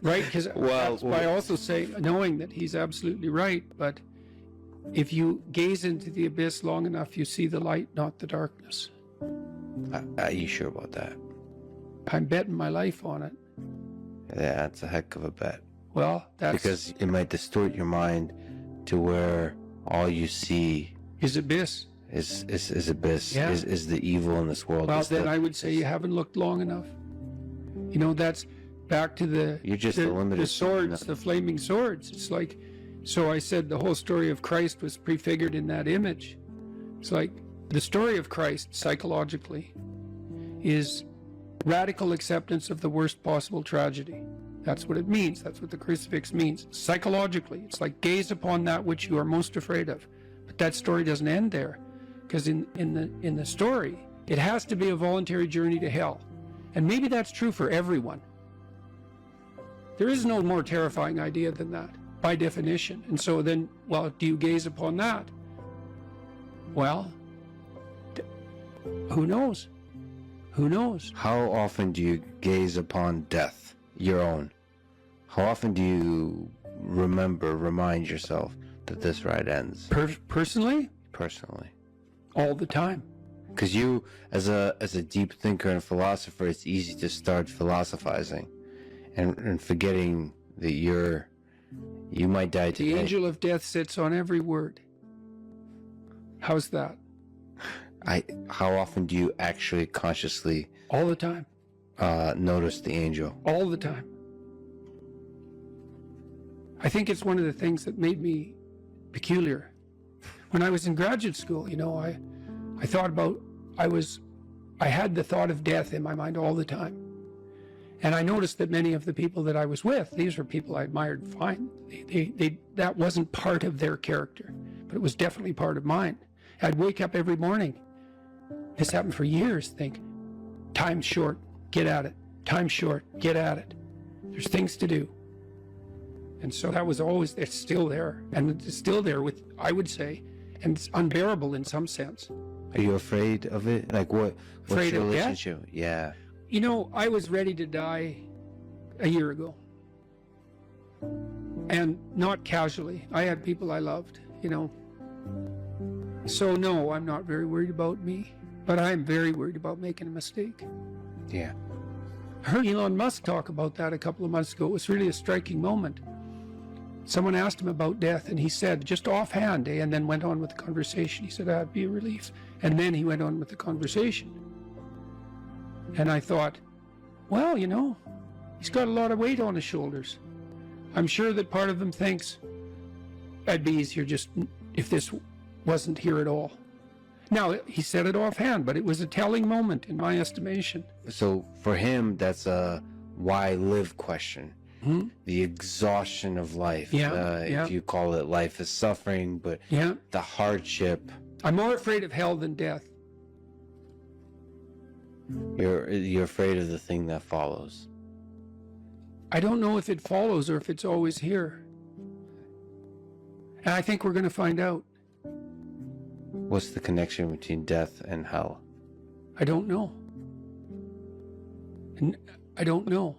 Right? Because that's why I also say, knowing that he's absolutely right, but if you gaze into the abyss long enough, you see the light, not the darkness. Are you sure about that? I'm betting my life on it. Yeah, that's a heck of a bet. Well, that's... Because it might distort your mind to where all you see is abyss. Is abyss. Yeah. Is the evil in this world. Well, then I would say you haven't looked long enough. You know, that's back to the... You're just the swords, the flaming swords. It's like... So I said the whole story of Christ was prefigured in that image. It's like the story of Christ, psychologically, is radical acceptance of the worst possible tragedy. That's what it means. That's what the crucifix means. Psychologically, it's like gaze upon that which you are most afraid of. But that story doesn't end there, because in the story, it has to be a voluntary journey to hell. And maybe that's true for everyone. There is no more terrifying idea than that, by definition. And so then, well, do you gaze upon that? Well, who knows? Who knows? How often do you gaze upon death, your own? How often do you remind yourself that this ride ends? Personally? Personally. All the time. Because you, as a deep thinker and philosopher, it's easy to start philosophizing and forgetting that you might die today. The angel of death sits on every word. How's that? How often do you actually consciously All the time. notice the angel? All the time. I think it's one of the things that made me peculiar. When I was in graduate school, you know, I thought about, I had the thought of death in my mind all the time. And I noticed that many of the people that I was with, these were people I admired fine. That wasn't part of their character, but it was definitely part of mine. I'd wake up every morning. This happened for years. Think, time's short, get at it. Time's short, get at it. There's things to do. And so that was always, it's still there. And it's still there with, I would say, and it's unbearable in some sense. Are you afraid of it? Like what's Afraid your of death? relationship? Yeah. You know, I was ready to die a year ago. And not casually. I had people I loved, you know. So no, I'm not very worried about me, but I'm very worried about making a mistake. Yeah. I heard Elon Musk talk about that a couple of months ago. It was really a striking moment. Someone asked him about death, and he said, just offhand, and then went on with the conversation. He said, that'd be a relief. And then he went on with the conversation. And I thought, well, you know, he's got a lot of weight on his shoulders. I'm sure that part of him thinks, it'd be easier just if this wasn't here at all. Now, he said it offhand, but it was a telling moment in my estimation. So for him, that's a why live question. Hmm? The exhaustion of life. Yeah, yeah. If you call it life is suffering, but Yeah. the hardship. I'm more afraid of hell than death. You're afraid of the thing that follows. I don't know if it follows or if it's always here. And I think we're going to find out. What's the connection between death and hell? I don't know. And I don't know.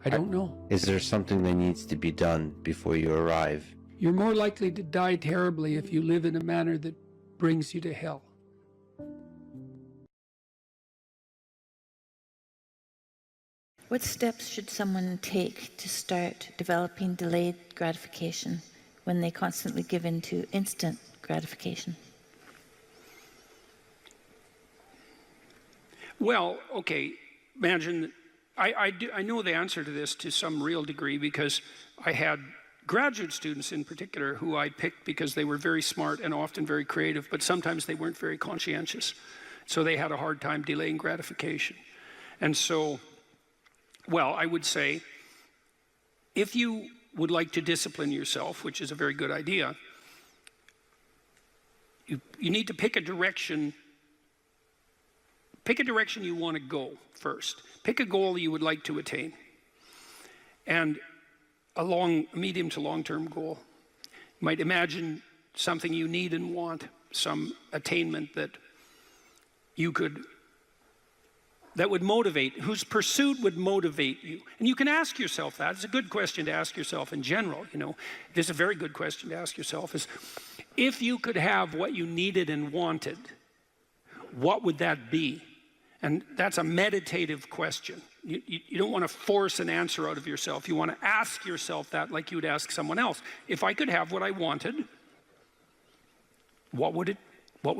I don't know. Is there something that needs to be done before you arrive? You're more likely to die terribly if you live in a manner that brings you to hell. What steps should someone take to start developing delayed gratification when they constantly give in to instant gratification? Well, okay, imagine, I know the answer to this to some real degree because I had graduate students in particular who I picked because they were very smart and often very creative, but sometimes they weren't very conscientious. So they had a hard time delaying gratification. And so, well, I would say, if you would like to discipline yourself, which is a very good idea, you need to pick a direction. Pick a direction you want to go first. Pick a goal you would like to attain. And a medium to long-term goal. You might imagine something you need and want, some attainment that would motivate, whose pursuit would motivate you. And you can ask yourself that. It's a good question to ask yourself in general, you know. This is a very good question to ask yourself is, if you could have what you needed and wanted, what would that be? And that's a meditative question. You don't want to force an answer out of yourself. You want to ask yourself that like you would ask someone else. If I could have what I wanted, what would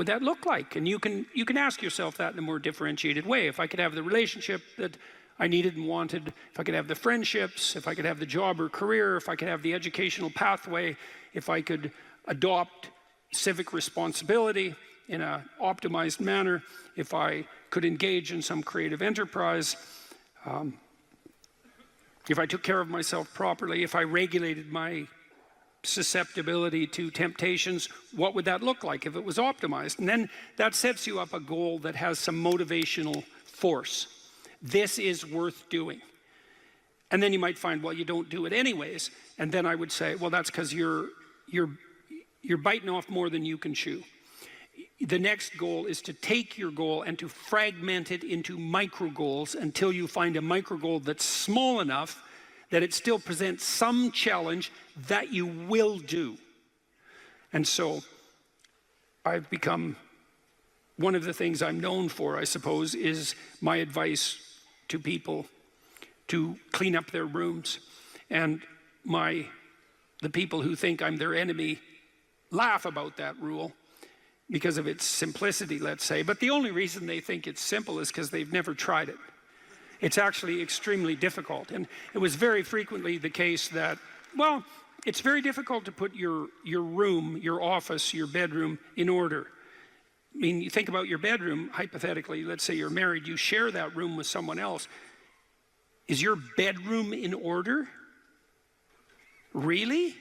that look like? And you can ask yourself that in a more differentiated way. If I could have the relationship that I needed and wanted, if I could have the friendships, if I could have the job or career, if I could have the educational pathway, if I could adopt civic responsibility in an optimized manner, if I could engage in some creative enterprise, if I took care of myself properly, if I regulated my susceptibility to temptations, what would that look like if it was optimized? And then that sets you up a goal that has some motivational force. This is worth doing. And then you might find, well, you don't do it anyways. And then I would say, well, that's because you're biting off more than you can chew. The next goal is to take your goal and to fragment it into micro goals until you find a micro goal that's small enough that it still presents some challenge that you will do. And so I've become, one of the things I'm known for, I suppose, is my advice to people to clean up their rooms. And the people who think I'm their enemy laugh about that rule. because of its simplicity, let's say. But the only reason they think it's simple is because they've never tried it. It's actually extremely difficult. And it was very frequently the case that, well, it's very difficult to put your room, your office, your bedroom in order. I mean, you think about your bedroom, hypothetically, let's say you're married, you share that room with someone else. Is your bedroom in order? Really?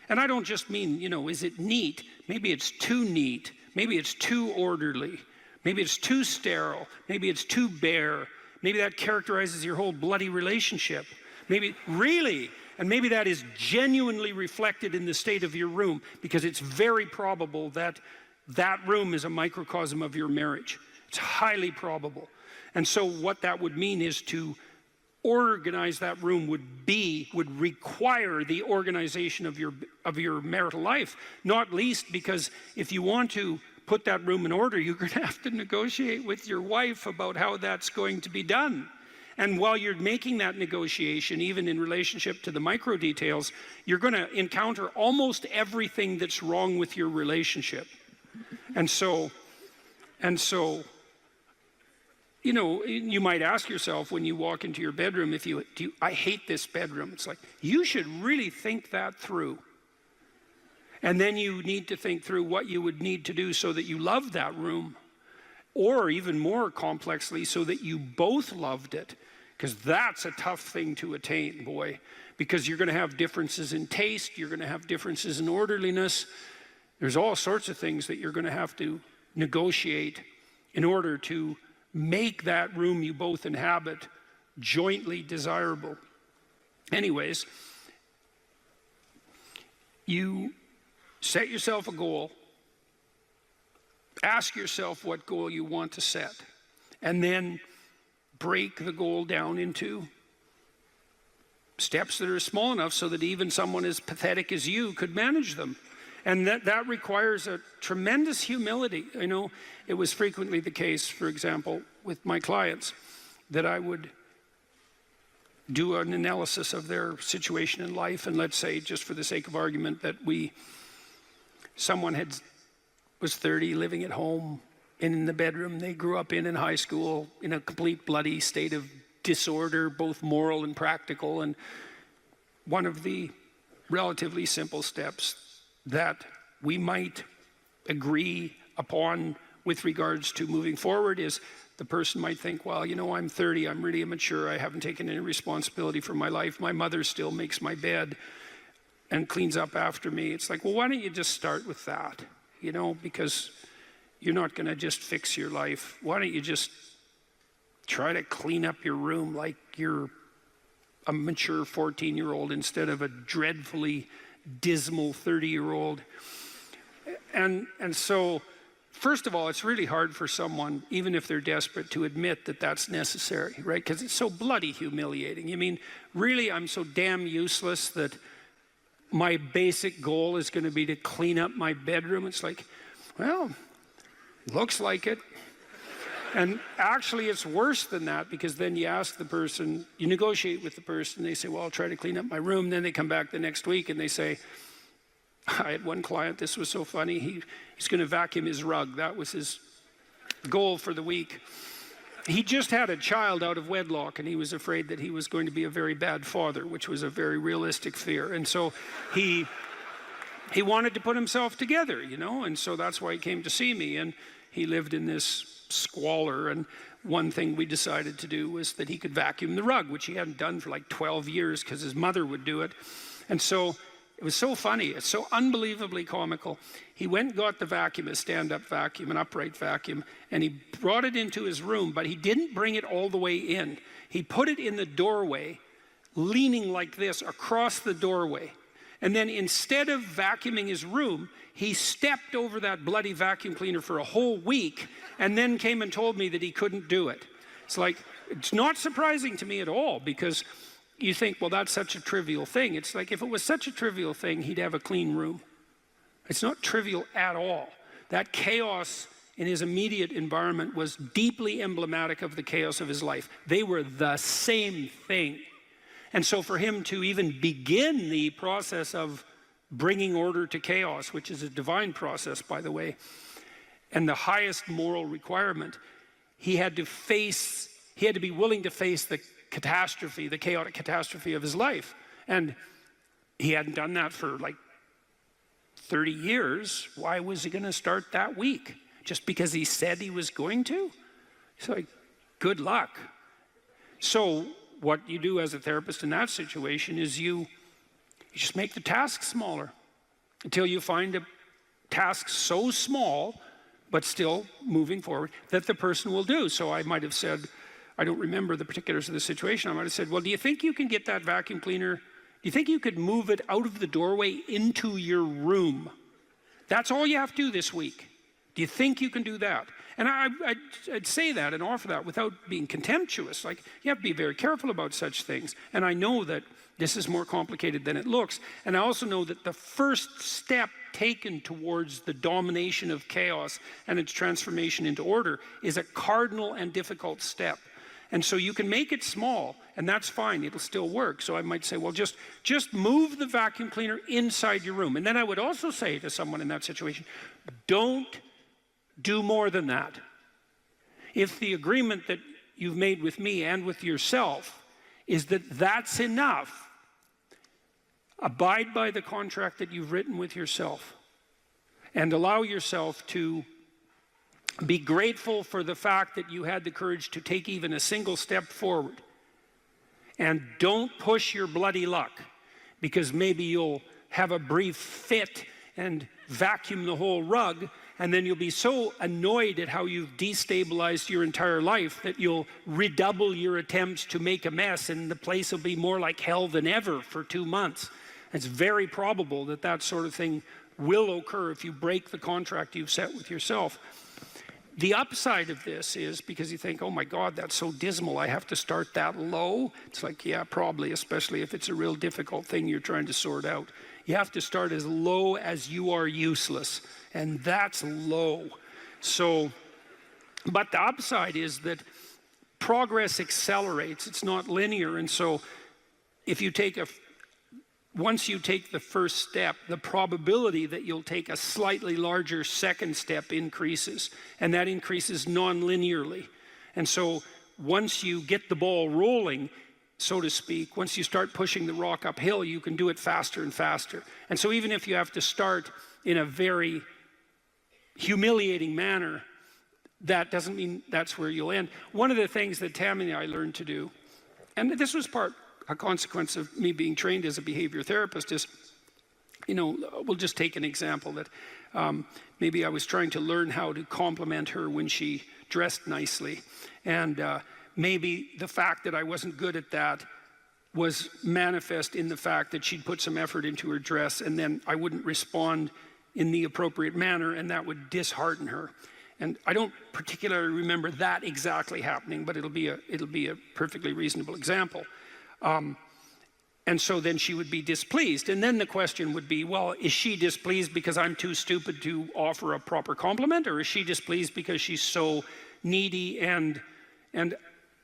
And I don't just mean, is it neat? Maybe it's too neat. Maybe it's too orderly. Maybe it's too sterile. Maybe it's too bare. Maybe that characterizes your whole bloody relationship. Maybe, really? And maybe that is genuinely reflected in the state of your room, because it's very probable that that room is a microcosm of your marriage. It's highly probable. And so what that would mean is to organize that room would require the organization of your marital life, not least because if you want to put that room in order, you're going to have to negotiate with your wife about how that's going to be done. And while you're making that negotiation, even in relationship to the micro details, you're going to encounter almost everything that's wrong with your relationship. And so you might ask yourself when you walk into your bedroom, I hate this bedroom. It's like, you should really think that through. And then you need to think through what you would need to do so that you love that room, or even more complexly, so that you both loved it. Because that's a tough thing to attain, boy, because you're going to have differences in taste, you're going to have differences in orderliness. There's all sorts of things that you're going to have to negotiate in order to make that room you both inhabit jointly desirable. Anyways, you set yourself a goal, ask yourself what goal you want to set, and then break the goal down into steps that are small enough so that even someone as pathetic as you could manage them. And that requires a tremendous humility. I know it was frequently the case, for example, with my clients, that I would do an analysis of their situation in life, and let's say, just for the sake of argument, that someone was 30, living at home, and in the bedroom they grew up in high school, in a complete bloody state of disorder, both moral and practical. And one of the relatively simple steps that we might agree upon with regards to moving forward is, the person might think, well, I'm 30, I'm really immature, I haven't taken any responsibility for my life, my mother still makes my bed and cleans up after me. It's like, well, why don't you just start with that? Because you're not going to just fix your life. Why don't you just try to clean up your room like you're a mature 14-year-old instead of a dreadfully dismal 30-year-old. And so, first of all, it's really hard for someone, even if they're desperate, to admit that that's necessary, right? Because it's so bloody humiliating. I mean, really, I'm so damn useless that my basic goal is going to be to clean up my bedroom. It's like, well, looks like it. And actually, it's worse than that, because then you ask the person, you negotiate with the person, they say, well, I'll try to clean up my room. Then they come back the next week and they say, I had one client, this was so funny, he's going to vacuum his rug. That was his goal for the week. He just had a child out of wedlock, and he was afraid that he was going to be a very bad father, which was a very realistic fear. And so he wanted to put himself together, and so that's why he came to see me. And he lived in this squalor, and one thing we decided to do was that he could vacuum the rug, which he hadn't done for like 12 years because his mother would do it. And so it was so funny, it's so unbelievably comical. He went and got the vacuum, a stand-up vacuum, an upright vacuum, and he brought it into his room, but he didn't bring it all the way in. He put it in the doorway, leaning like this across the doorway. And then instead of vacuuming his room, he stepped over that bloody vacuum cleaner for a whole week and then came and told me that he couldn't do it. It's like, it's not surprising to me at all, because you think, well, that's such a trivial thing. It's like, if it was such a trivial thing, he'd have a clean room. It's not trivial at all. That chaos in his immediate environment was deeply emblematic of the chaos of his life. They were the same thing. And so for him to even begin the process of bringing order to chaos, which is a divine process, by the way, and the highest moral requirement, he had to be willing to face the catastrophe, the chaotic catastrophe of his life. And he hadn't done that for like 30 years. Why was he going to start that week? Just because he said he was going to? It's like, good luck. So what you do as a therapist in that situation is you just make the task smaller until you find a task so small, but still moving forward, that the person will do. So I might have said, I don't remember the particulars of the situation, I might have said, well, do you think you can get that vacuum cleaner? Do you think you could move it out of the doorway into your room? That's all you have to do this week. Do you think you can do that? And I'd say that and offer that without being contemptuous. Like, you have to be very careful about such things. And I know that this is more complicated than it looks. And I also know that the first step taken towards the domination of chaos and its transformation into order is a cardinal and difficult step. And so you can make it small, and that's fine, it'll still work. So I might say, well, just move the vacuum cleaner inside your room. And then I would also say to someone in that situation, don't do more than that. If the agreement that you've made with me and with yourself is that that's enough, abide by the contract that you've written with yourself and allow yourself to be grateful for the fact that you had the courage to take even a single step forward. And don't push your bloody luck, because maybe you'll have a brief fit and vacuum the whole rug, and then you'll be so annoyed at how you've destabilized your entire life that you'll redouble your attempts to make a mess, and the place will be more like hell than ever for 2 months. It's very probable that that sort of thing will occur if you break the contract you've set with yourself. The upside of this is, because you think, oh my God, that's so dismal, I have to start that low. It's like, yeah, probably, especially if it's a real difficult thing you're trying to sort out. You have to start as low as you are useless, and that's low. So, but the upside is that progress accelerates. It's not linear, and so if you take once you take the first step, the probability that you'll take a slightly larger second step increases, and that increases non-linearly. And so once you get the ball rolling, so to speak, once you start pushing the rock uphill, you can do it faster and faster. And so even if you have to start in a very humiliating manner, that doesn't mean that's where you'll end. One of the things that Tammy and I learned to do, and this was a consequence of me being trained as a behavior therapist, is, we'll just take an example that maybe I was trying to learn how to compliment her when she dressed nicely. And maybe the fact that I wasn't good at that was manifest in the fact that she'd put some effort into her dress, and then I wouldn't respond in the appropriate manner, and that would dishearten her. And I don't particularly remember that exactly happening, but it'll be a perfectly reasonable example. And so then she would be displeased. And then the question would be, well, is she displeased because I'm too stupid to offer a proper compliment? Or is she displeased because she's so needy and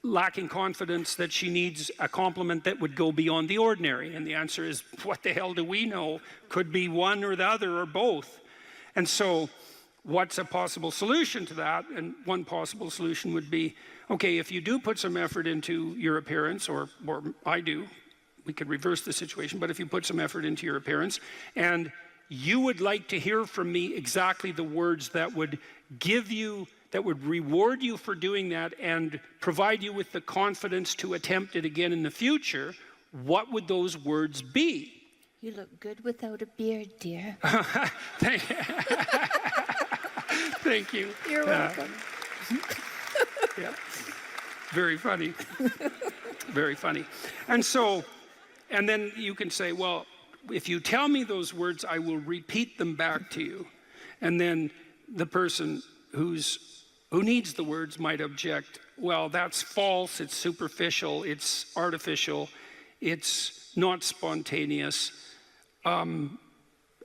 lacking confidence that she needs a compliment that would go beyond the ordinary? And the answer is, what the hell do we know? Could be one or the other or both. And so what's a possible solution to that? And one possible solution would be, okay, if you do put some effort into your appearance, or I do, we could reverse the situation, but if you put some effort into your appearance, and you would like to hear from me exactly the words that would reward you for doing that and provide you with the confidence to attempt it again in the future, what would those words be? You look good without a beard, dear. Thank you. You're welcome. Yeah. Very funny. Very funny. And then you can say, well, if you tell me those words, I will repeat them back to you. And then the person who needs the words might object, well, that's false, it's superficial, it's artificial, it's not spontaneous. And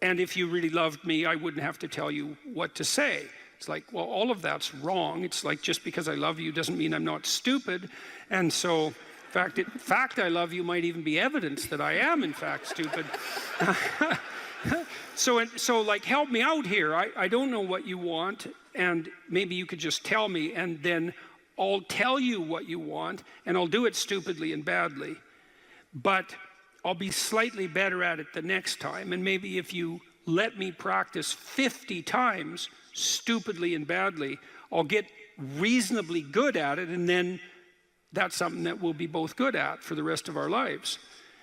if you really loved me, I wouldn't have to tell you what to say. It's like, well, all of that's wrong. It's like, just because I love you doesn't mean I'm not stupid. And so, in fact, I love you might even be evidence that I am, in fact, stupid. So like, help me out here. I don't know what you want, and maybe you could just tell me, and then I'll tell you what you want, and I'll do it stupidly and badly. But I'll be slightly better at it the next time, and maybe if you let me practice 50 times stupidly and badly, I'll get reasonably good at it, and then that's something that we'll be both good at for the rest of our lives.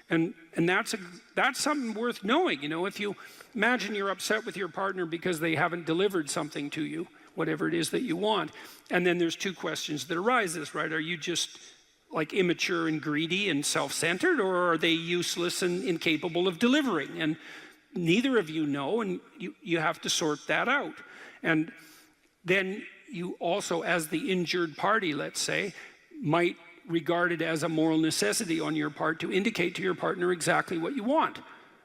And that's something worth knowing. You know, if you imagine you're upset with your partner because they haven't delivered something to you, whatever it is that you want, and then there's two questions that arises, right? Are you just like immature and greedy and self-centered, or are they useless and incapable of delivering? And neither of you know, and you have to sort that out. And then you also, as the injured party, let's say, might regard it as a moral necessity on your part to indicate to your partner exactly what you want,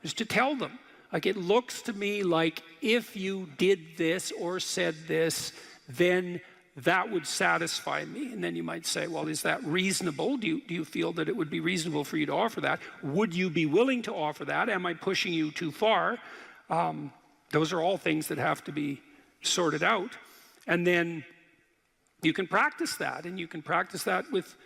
is to tell them. Like, it looks to me like if you did this or said this, then that would satisfy me. And then you might say, well, is that reasonable? Do you feel that it would be reasonable for you to offer that? Would you be willing to offer that? Am I pushing you too far? Those are all things that have to be sorted out. And then you can practice that, and you can practice that with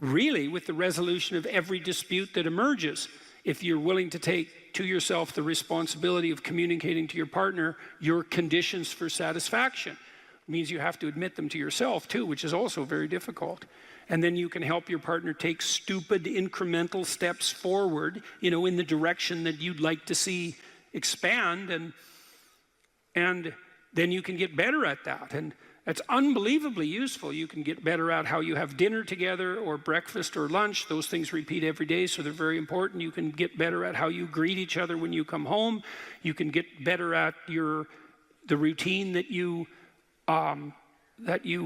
the resolution of every dispute that emerges. If you're willing to take to yourself the responsibility of communicating to your partner your conditions for satisfaction. It means you have to admit them to yourself too, which is also very difficult. And then you can help your partner take stupid incremental steps forward, you know, in the direction that you'd like to see expand, and then you can get better at that. And it's unbelievably useful. You can get better at how you have dinner together, or breakfast or lunch. Those things repeat every day, so they're very important. You can get better at how you greet each other when you come home. You can get better at the routine that you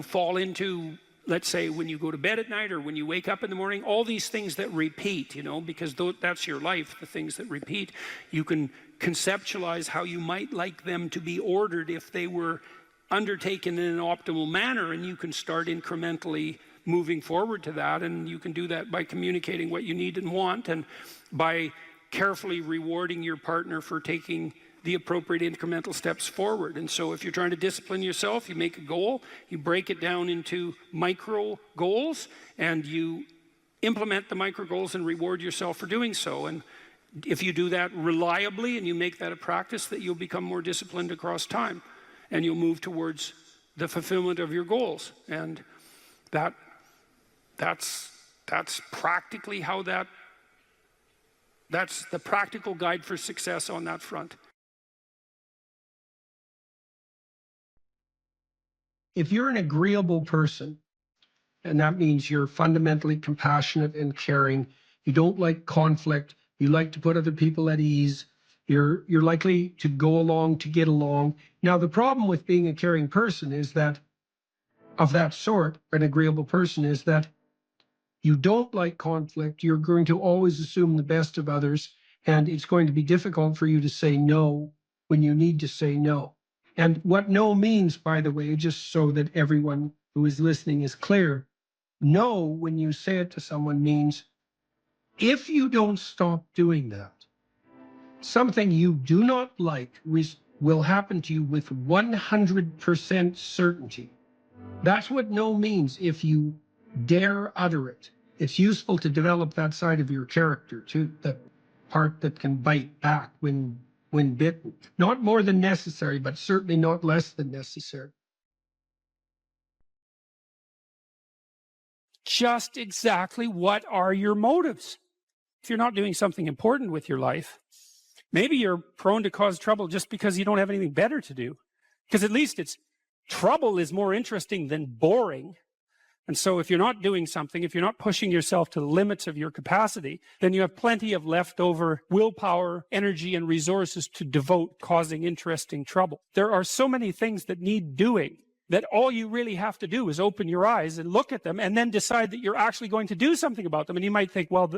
fall into, let's say, when you go to bed at night or when you wake up in the morning. All these things that repeat, you know, because that's your life, the things that repeat. You can conceptualize how you might like them to be ordered if they were undertaken in an optimal manner, and you can start incrementally moving forward to that. And you can do that by communicating what you need and want, and by carefully rewarding your partner for taking the appropriate incremental steps forward. And so if you're trying to discipline yourself, you make a goal, you break it down into micro goals, and you implement the micro goals and reward yourself for doing so. And if you do that reliably and you make that a practice, that you'll become more disciplined across time, and you'll move towards the fulfillment of your goals. And that's practically how that's the practical guide for success on that front. If you're an agreeable person, and that means you're fundamentally compassionate and caring, you don't like conflict, you like to put other people at ease, you're likely to go along to get along. Now, the problem with being a caring person is that, of that sort, an agreeable person, is that you don't like conflict. You're going to always assume the best of others, and it's going to be difficult for you to say no when you need to say no. And what no means, by the way, just so that everyone who is listening is clear, no, when you say it to someone, means if you don't stop doing that, something you do not like will happen to you with 100% certainty. That's what no means if you dare utter it. It's useful to develop that side of your character too, the part that can bite back when bitten. Not more than necessary, but certainly not less than necessary. Just exactly what are your motives? If you're not doing something important with your life, maybe you're prone to cause trouble just because you don't have anything better to do. Because at least trouble is more interesting than boring. And so if you're not doing something, if you're not pushing yourself to the limits of your capacity, then you have plenty of leftover willpower, energy, and resources to devote causing interesting trouble. There are so many things that need doing that all you really have to do is open your eyes and look at them, and then decide that you're actually going to do something about them. And you might think, well,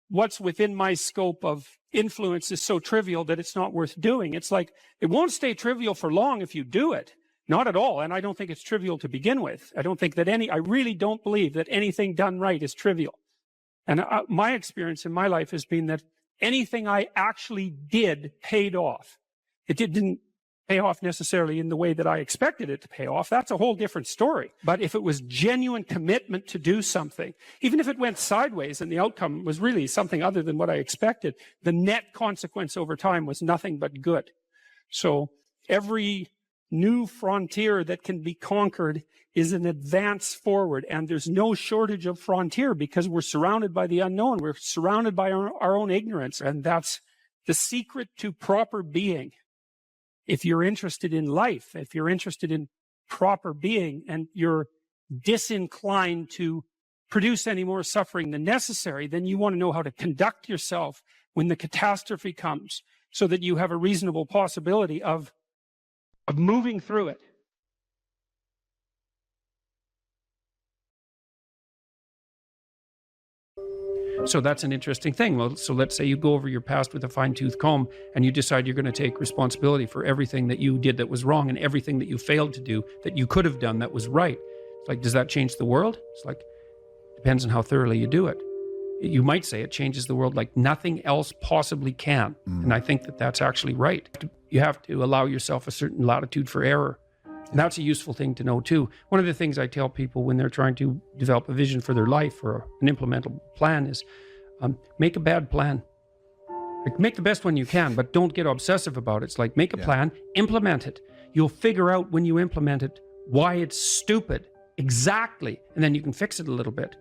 what's within my scope of influence is so trivial that it's not worth doing. It's like, it won't stay trivial for long if you do it. Not at all. And I don't think it's trivial to begin with. I really don't believe that anything done right is trivial. And my experience in my life has been that anything I actually did paid off. It didn't pay off necessarily in the way that I expected it to pay off. That's a whole different story. But if it was genuine commitment to do something, even if it went sideways and the outcome was really something other than what I expected, the net consequence over time was nothing but good. So every new frontier that can be conquered is an advance forward, and there's no shortage of frontier because we're surrounded by the unknown. We're surrounded by our own ignorance, and that's the secret to proper being. If you're interested in life, if you're interested in proper being, and you're disinclined to produce any more suffering than necessary, then you want to know how to conduct yourself when the catastrophe comes so that you have a reasonable possibility of moving through it. So that's an interesting thing. Well, so let's say you go over your past with a fine-tooth comb and you decide you're going to take responsibility for everything that you did that was wrong and everything that you failed to do that you could have done that was right. It's like, does that change the world? It's like, depends on how thoroughly you do it. You might say it changes the world like nothing else possibly can. And I think that that's actually right. You have to allow yourself a certain latitude for error. And that's a useful thing to know too. One of the things I tell people when they're trying to develop a vision for their life or an implementable plan is make a bad plan. Like, make the best one you can, but don't get obsessive about it. It's like, make a plan, implement it. You'll figure out when you implement it why it's stupid. Exactly. And then you can fix it a little bit.